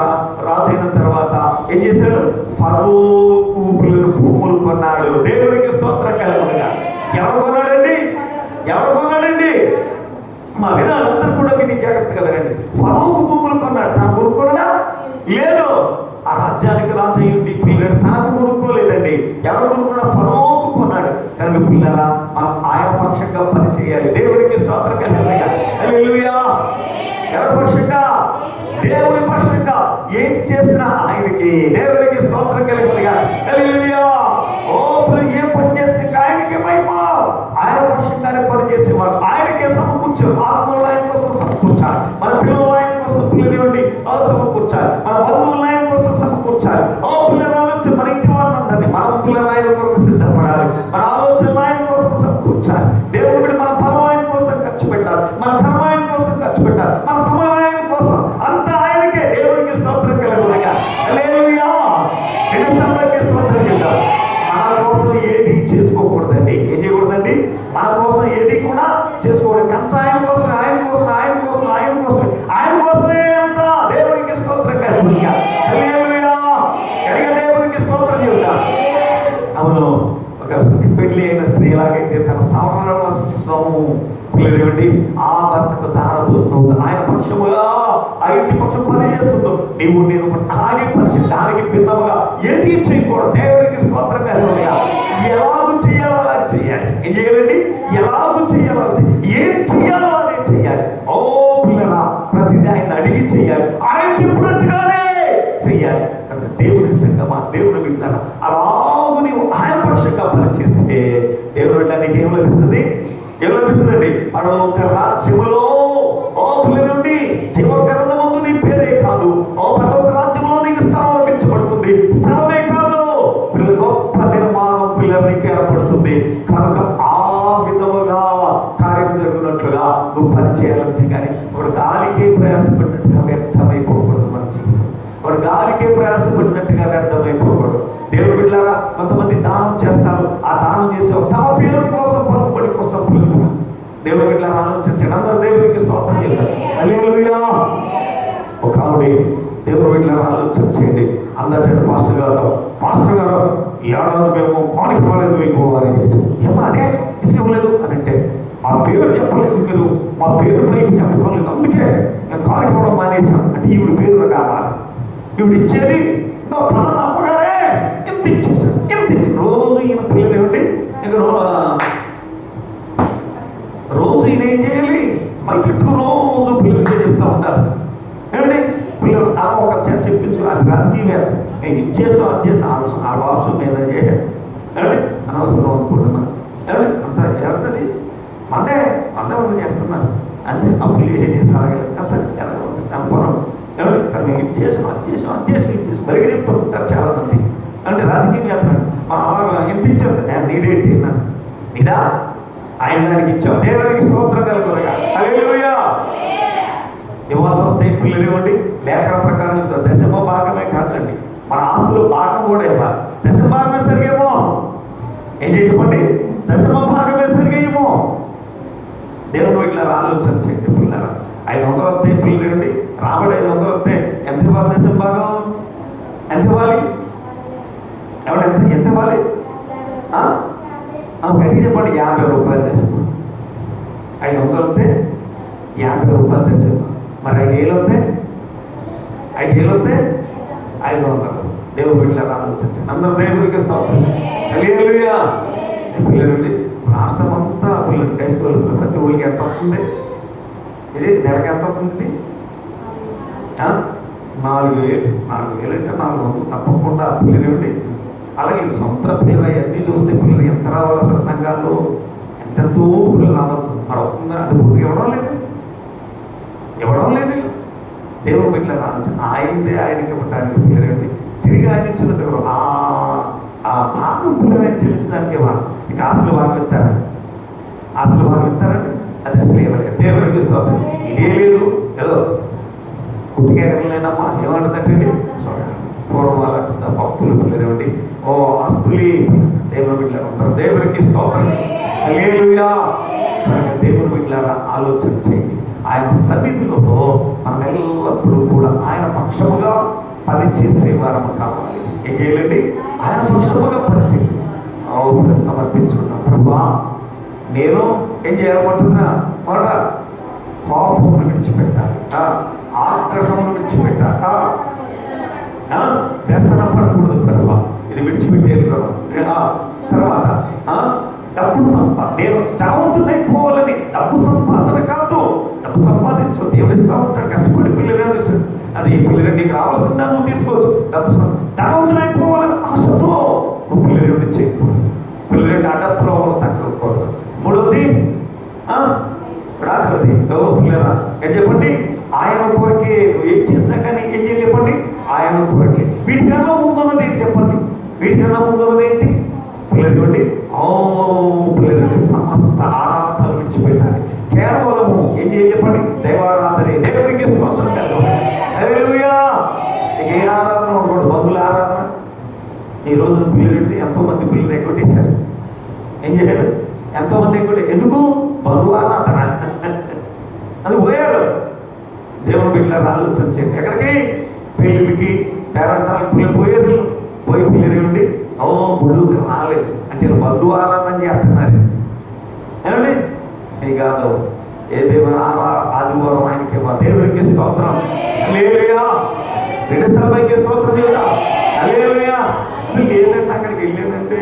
రాజైన తర్వాత ఏం చేశాడు, ఫరో పిల్లలు భూములు కొన్నాడు. దేవునికి స్తోత్రం కలుగునుగా. ఎవరు కొన్నాడండి, మా వినాలందరూ కూడా విని జాగ్రత్తగా వినండి. ఫరోకు భూములు కొన్నాడు. తన కొనుక్కోడా లేదు. ఆ రాజ్యానికి రాజయ్యుండి పిల్లడు తనకు కొనుక్కోలేదండి. ఎవరు కొనుక్కున్నా, ఫరోకు కొన్నాడు. కనుక పిల్లరా మనం ఆయన పక్షంగా పని చేయాలి. దేవునికి స్తోత్రం కలుగునుగా. హల్లెలూయా. ఎవరి పక్షంగా, దేవుని పక్షంగా ఏం చేసినా ఆయనకి. దేవునికి స్తోత్రం కలుగునుగా. హల్లెలూయా. ఏం పని చేస్తే ఆయనకే మహిమ. ఆయన పక్షంగానే పని చేసేవాడు. ఆయనకే సమకూర్చారు. ఆత్మలు ఆయన కోసం సమకూర్చాలి. మన పిల్లలు ఆయన కోసం పిల్లలు సమకూర్చాలి. మన బంధువులు ఆయన కోసం సమకూర్చాలి. పిల్లల నుంచి మన ఇంటి వారిని మనం పిల్లలు ఆయన కొరకు సిద్ధపడాలి. మన ఆలోచనలు ఆయన కోసం సమకూర్చాలి. దేవుడు మన బలం ఆయన కోసం ఖర్చు పెట్టాలి. మన ధనం ఆయన కోసం ఖర్చు పెట్టాలి. మన సమయం ఆయన కోసం. అంతా ఆయనకే. దేవునికి స్తోత్రం కలుగునుగా. హల్లెలూయా. 2 సార్లు స్తోత్రం చేద్దాం. మన కోసం ఏది చేసుకోకూడదండి. ఏం చేయకూడదండి, మన కోసం ఏది కూడా చేసుకోకూడదు. అంతా ఆయన కోసమే అంతా. దేవునికి స్తోత్రం కలుగునుగా. హల్లెలూయా. దేవునికి స్తోత్రం చెబుతా. అవును, ఒక పెళ్లి అయిన స్త్రీ ఎలాగైతే తన సర్వస్వము పిల్లలేండి ఆ భర్తకు దారపోస్తున్నావు, ఆయన పక్షముగా ఆ ఇంటి పక్షం పని చేస్తుందో నేను అలాగే పని దానికి భిన్నముగా ఏది చేయకూడదు. దేవునికి స్తోత్రం కలుగునుగా. ఎలాగూ చేయాలో అలాగే చేయాలి. ఏం చేయాలండి, ఎలాగూ చేయాలో ఏం చేయాలో అదే చేయాలి. పిల్లరా ప్రతిదీ ఆయన అడిగి చేయాలి. ఆయన చెప్పినట్టుగానే చెయ్యాలి. కనుక దేవుని సంగమా, దేవుని బిడ్డలారా, అలాగూ నీవు ఆయన పక్షంగా పని చేస్తే దేవుని నీకు ఏం లభిస్తుంది పరలోక రాజ్యములో పిల్లలుండి జీవగ్రంథమందు నీ పేరే కాదు, పరలోక రాజ్యంలో నీకు స్థలం లభించబడుతుంది. స్థలమే కాదు, పిల్లలు గొప్ప నిర్మాణం పిల్లలు నీకు ఏర్పడుతుంది. కనుక ఆ విధముగా కార్యం జరుగునట్లుగా నువ్వు పని చేయాలంతే కానీ వాడు గాలికే ప్రయాసపడినట్టుగా వ్యర్థమైపోకూడదు. మన జీవితం వాడు గాలికే ప్రయాసపడినట్టుగా వ్యర్థమైపోకూడదు. దేవుని బిడ్డలారా, కొంతమంది దానం చేస్తారు. ఆ దానం చేసే తమ పేరు కోసం, పలుకుబడి కోసం పిల్లలు దేవుని బిడ్డలారా ఆలోచించండి. అందరూ దేవునికి స్తోత్రం చేస్తారు. హల్లెలూయా. ఒక ఆవిడ దేవుని బిడ్డలారా ఆలోచన చేయండి. అందరికంటే పాస్టర్ గారు పాస్టర్ గారు ఈ ఏడాది మేము కానుక ఇవ్వలేదు మీకు అని చేసి, ఏమో అదే ఎందుకు ఇవ్వలేదు అని అంటే, మా పేరు చెప్పలేదు మీరు, మా పేరు పైకి చెప్పలేదు, అందుకే నేను కానుక ఇవ్వడం మానేశాను అంటే ఈవిడ పేరు కావాలి. ఈవిడ ఇచ్చేది అమ్మగారే ఎంత ఇచ్చేసాడు, ఎంత ఇచ్చి రోజు ఈయన పిల్లలు ఏమిటి ఇక రోజు ఈయన ఏం చేయాలి, మైకెట్టుకు రోజు పిల్లలకి చెప్తా ఉంటారు ఏమిటి పిల్లలు అలా ఒక చర్చ చెప్పించు, అది రాజకీయవేత్త నేను ఇచ్చేసాం అది చేసాం ఆ బాబు మీద చేయాలి ఏమిటి అనవసరం అనుకుంటున్నాను ఏమిటి అంత ఎవరిది మందే వాళ్ళు చేస్తున్నారు అంతే. అప్పుడు ఏం చేసి అలాగే సరే ఎలా ఉంటుంది అనుకోవడం ఏమిటి కానీ మేము ఇది చేసాం అది చేసాం అది చేసి ఇది చేసి బలిగా చెప్తూ ఉంటారు చాలా మంది అంటే రాజకీయవేత్త. మనం అలాగా ఎంత ఇచ్చారు నీదేంటి అన్నాను, నీదా ఆయన దానికి ఇచ్చాం, దేవునికి స్తోత్రం కలుగుతుందిగా. హల్లెలూయా. ఇవ్వాల్సి వస్తే పిల్లలు ఇవ్వండి, లేఖన ప్రకారం దశమ భాగమే కాదండి, మన ఆస్తులు భాగం కూడా ఇవ్వాలి. దశమ భాగమే సరిగేమో ఏం చెప్పండి, దశమ భాగమే సరిగేమో. దేవుడు ఇట్లా ఆలోచన చేయండి పిల్లరా. 500 వస్తే పిల్లలు ఇవ్వండి, రాబడి 500 వస్తే ఎంత ఇవ్వాలి, దశమ భాగం ఎంత ఇవ్వాలి, ఎవరు ఎంత ఇవ్వాలి గట్టిగా చెప్పండి, 50 రూపాయలు దశమ. 500 వస్తే 50 రూపాయలు దశమ. మరి 5,000 వస్తే 5,000 వస్తే 500. దేవుడు బిడ్డలారా ఆలోచించండి. అందరూ దేవుడికి స్తోత్రం. హల్లెలూయా. పిల్లలు రాష్ట్రం అంతా పిల్లలు క్రైస్తవులు ప్రతి ఊరికి ఎంత వస్తుంది, ఇది నెలకి ఎంత అవుతుంది, 4,000. 4,000 అంటే 400 తప్పకుండా పిల్లలు ఏమిటి. అలాగే సొంత పిల్లలు అవన్నీ చూస్తే పిల్లలు ఎంత రావాలి, అసలు సంఘాల్లో ఎంతెంతో పిల్లలు రావాల్సి మరి అవుతుందా అంటే పూర్తిగా ఇవ్వడం లేదు. దేవుడు బిడ్డల ఆలోచన ఆయనదే ఆయనకి ఇవ్వటానికి పిల్లలండి తిరిగి ఆయన ఇచ్చిన దగ్గర ఆ భాగం పిల్లలని తెలిసినానికి వాళ్ళు ఇంకా ఆస్తులు భాగం ఇస్తారా, ఆస్తులు భాగం ఇస్తారండి, అది అసలు ఇవ్వలేదు. దేవుడికి ఇస్తాం ఇదే లేదు ఏదో కుట్టికేరలేనమ్మా ఏమంటుందంటే చూడండి పూర్వం వాళ్ళంటుందా భక్తులు పిల్లలేవండి ఓ ఆస్తులే దేవుని బిడ్డలు ఉంటారు. దేవుడికి స్తోత్రం. హల్లెలూయా. దేవుని బిడ్డలారా ఆలోచన చేయండి. ఆయన సన్నిధిలో మనం ఎల్లప్పుడూ కూడా ఆయన పక్షముగా పనిచేసేవారము కావాలి. ఏం చేయాలండి, ఆయన పక్షముగా పనిచేసి సమర్పించుకుంటాం. ప్రభువా నేను ఏం చేయాలనుకుంటున్నా, మాట కోపమును విడిచిపెట్టాలి, ఆగ్రహమును విడిచిపెట్టాలి, వ్యసన పడకూడదు ప్రభువా, ఇది విడిచిపెట్టేది ప్రభువా. తర్వాత డబ్బు నేను ధనవంతుడైపోవాలని, డబ్బు సంపాదన కాదు, డబ్బు సంపాదించు దేవుడు ఇస్తా ఉంటాడు కష్టపడి పిల్లలు, అది పిల్లలు నీకు రావాల్సిందా నువ్వు తీసుకోవచ్చు. డబ్బు ధనవంతుడైపోవాలని ఆశతో నువ్వు పిల్లలు చేయకూడదు, పిల్లలు అడ్డత్తులో తగ్గకూడదు. మూడవది రాకరది పిల్లరా ఏం చెప్పండి, ఆయన కొరకే నువ్వు ఏం చేసినా కానీ ఏం చేయాలి చెప్పండి, ఆయన కొరకే. వీటికన్నా ముందున్నది ఏంటి చెప్పండి, వీటికన్నా ముందున్నది ఏంటి పిల్లలు, పిల్లలు సమస్త ఆరాధనలు విడిచిపెట్టాలి. కేవలము ఏం చేయాలి చెప్పండి, దైవారాధనే. దేవునికి స్తోత్రం. హల్లెలూయా. ఏ ఆరాధన ఉండకూడదు, బంధువుల ఆరాధన. ఈ రోజు పిల్లలు ఎంతోమంది పిల్లలు ఎగ్గొట్టేశారు. ఏం చేయాలి, ఎంతోమంది ఎగ్గొట్టే, ఎందుకు బంధువు ఆరాధన అది పోయారు. దేవుని బిడ్డలారా ఆలోచన చేయండి. ఎక్కడికి పెళ్ళికి పేరంటాలకు పిల్లలు పోయారు, పోయి పిల్లలు ఏమిటి గుళ్ళుకి రాలేదు అంటే బంధువు ఆరాధన చేస్తున్నారు ఏమండి. ఈ కాదు ఏ దేవుని ఆదివారం ఆయనకి దేవునికి స్తోత్రం. హల్లెలూయా. 2 స్థలపైకి స్తోత్రం చెప్తా. హల్లెలూయా. లేదంటే అక్కడికి వెళ్ళానంటే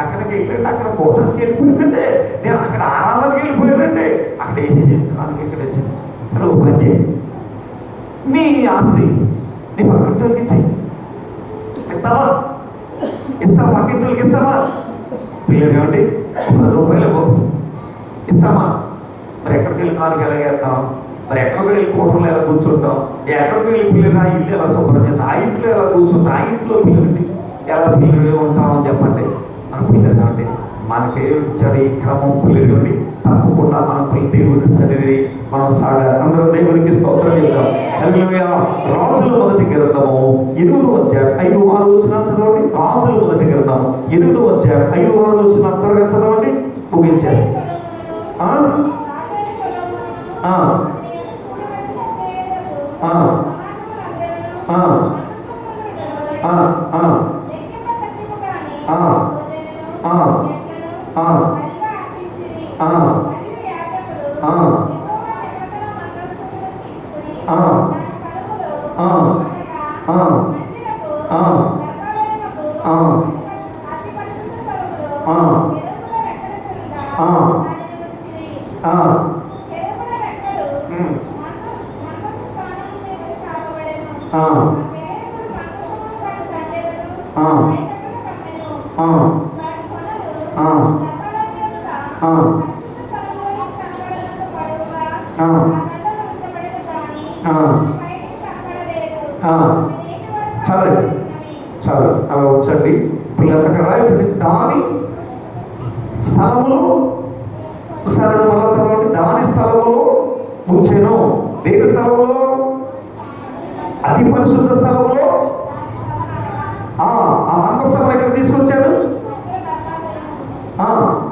అక్కడికి వెళ్ళండి, అక్కడ కూటానికి వెళ్ళిపోయానంటే, నేను అక్కడ ఆరాధనకి వెళ్ళిపోయానంటే, అక్కడ ఏం చెప్తున్నాను ఇక్కడ నువ్వు పని నీ ఆస్తి నీ పక్కింటికి ఇచ్చాయి, ఇస్తావా పక్కింటికి ఇస్తావా, పిల్లలు ఏమండి 10 రూపాయలు ఇస్తామా, మరి ఎక్కడికి వెళ్ళి కారుకి ఎలాగేస్తాం, మరి ఎక్కడికి వెళ్ళి కూటంలో ఎలా కూర్చుంటాం, ఎక్కడికి వెళ్ళి పిల్లలు ఆ ఇల్లు ఎలా శుభ్రం చేస్తాం, ఆ ఇంట్లో ఎలా కూర్చుంటాం, ఆ ఇంట్లో పిల్లలు ఎలా పిల్లలు ఉంటామని చెప్పండి. మన పిల్లలు అంటే మనకే ఇచ్చాడు ఈ క్రమం పిల్లలు ఉండి తప్పకుండా మనం దేవుని సన్నిధిని మనం సాగాలి. అందరూ దేవునికి స్తోత్రం చెప్తాం. హల్లెలూయా. రాజుల మొదటి గ్రంథము 8వ అధ్యాయం 5-6 వచనాలు చదవండి. రాజుల మొదటి గ్రంథము 8వ అధ్యాయం 5-6 వచనాలు త్వరగా చదవండి, ముగించేస్తాం. ఆ, ఎరుపుల రెక్కలు ఉమ్, మందస స్థానం మీద చాపబడెను. ఆ, పేరుకుడు మందసమును వాటి తండ్రులను ఆ, బయటకును కమ్మెను. ఆ, వాటి కొనలు ఆ, గంపలోని ఎదుట ఆ, పరిశుద్ధ స్థలములోని కనబడనంత పొడవుగా ఆ, ఆ గంటలు ఉంచబడెను గాని ఆ, బయటికి కనబడలేదు. ఆ. నేటి వరకు చాలండి. ఉన్నవి. చాలు అలా వచ్చండి. పిల్లలకి రాయబడి దాని స్థలములో, ఒకసారి అది మళ్ళా చదవండి. దాని స్థలములో ఉంచెను. దేని స్థలములో? అతి పరిశుద్ధ స్థలములో. ఆ ఆ మందస్సమును ఎక్కడ తీసుకొచ్చాడు? ఆ,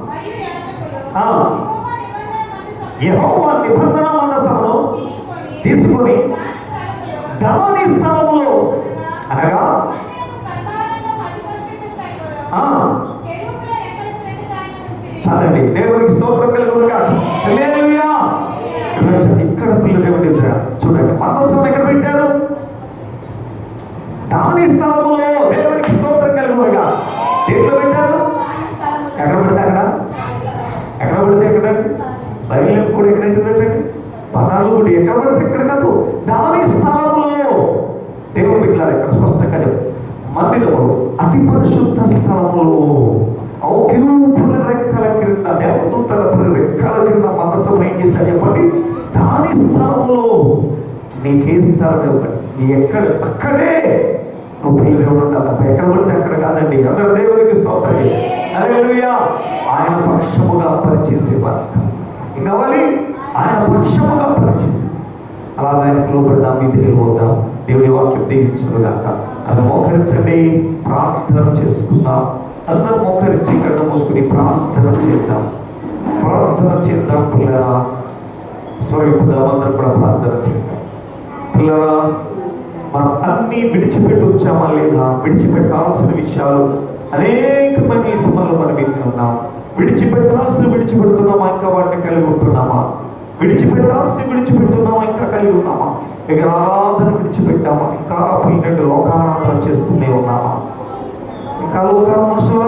మరియు యాజకులు ఆ. యెహోవా నిబంధన యెహోవా నిబంధన మందసమును మందస్సమును తీసుకొని తీసుకొని దాని స్థలములో దాని స్థలములో అనగా మందిరపు కర్తాలలో అతి పరిశుద్ధ స్థలములో ఆ, కెరూబుల రెక్కల క్రింద దాన్ని ఉంచిరి. చాలండి. దేవునికి స్తోత్రం కలుగునుగా. హల్లెలూయా. ఇక్కడ పిల్లలు ఏమిటి చూడండి, మందస్సమును ఎక్కడ పెట్టారు? దాని స్థలములో. దేవునికి స్తోత్రం కలుగునుగా. దేంట్లో పెట్టారు? దాని స్థలములో ఎక్కడ పెడితే అక్కడ, ఎక్కడ పెడితే ఎక్కడండి? బైబిల్ కూడా ఎక్కడైతుందంటే బజార్లో కూడా ఎక్కడ పడితే ఎక్కడ కాదు, దాని స్థలములో. దేవుడు పెట్టారు ఇక్కడ స్పష్టంగా చెప్పు. మందిరములో అతి పరిశుద్ధ స్థలములో కెరూబుల రెక్కల క్రింద, దేవదూతల రెక్కల క్రింద మందసమును ఏం చేశాడు చెప్పండి? దాని స్థలములో. నీకే స్థలం ఇవ్వండి, నీ ఎక్కడ అక్కడే నువ్వు పిల్లలు ఉండాలి. ఎక్కడ పడితే అక్కడ కాదండి. అందరూ దేవునికి స్తోత్రం. హల్లెలూయా. ఆయన పక్షముగా పనిచేసేవారు ఏం కావాలి? ఆయన పక్షముగా పనిచేసి అలా ఆయనకు లోపడదాం, విధేయులు అవుతాం. దేవుడి వాక్యం దీవించుగాక. అది మోకరించండి, ప్రార్థన చేసుకుందాం. అందరూ మోకరించి కళ్ళు మూసుకుని ప్రార్థన చేద్దాం. ప్రార్థన చేద్దాం పిల్లరా. స్వరూపుదాం. అందరూ కూడా ప్రార్థన చేద్దాం. పిల్లరా, మనం అన్నీ విడిచిపెట్టి వచ్చామా లేదా? విడిచిపెట్టాల్సిన విషయాలు అనేకమైన ఈ సమయంలో మనం విని ఉన్నాం. విడిచిపెడుతున్నామా? ఇంకా వాటిని కలిగి ఉంటున్నామా? విడిచిపెడుతున్నామా? ఇంకా కలిగి ఉన్నామా? ఇక ఆరాధన విడిచిపెట్టామా? ఇంకా పిల్లలు లోకారాధన చేస్తూనే ఉన్నామా? ఇంకా లోకాల మనుషుల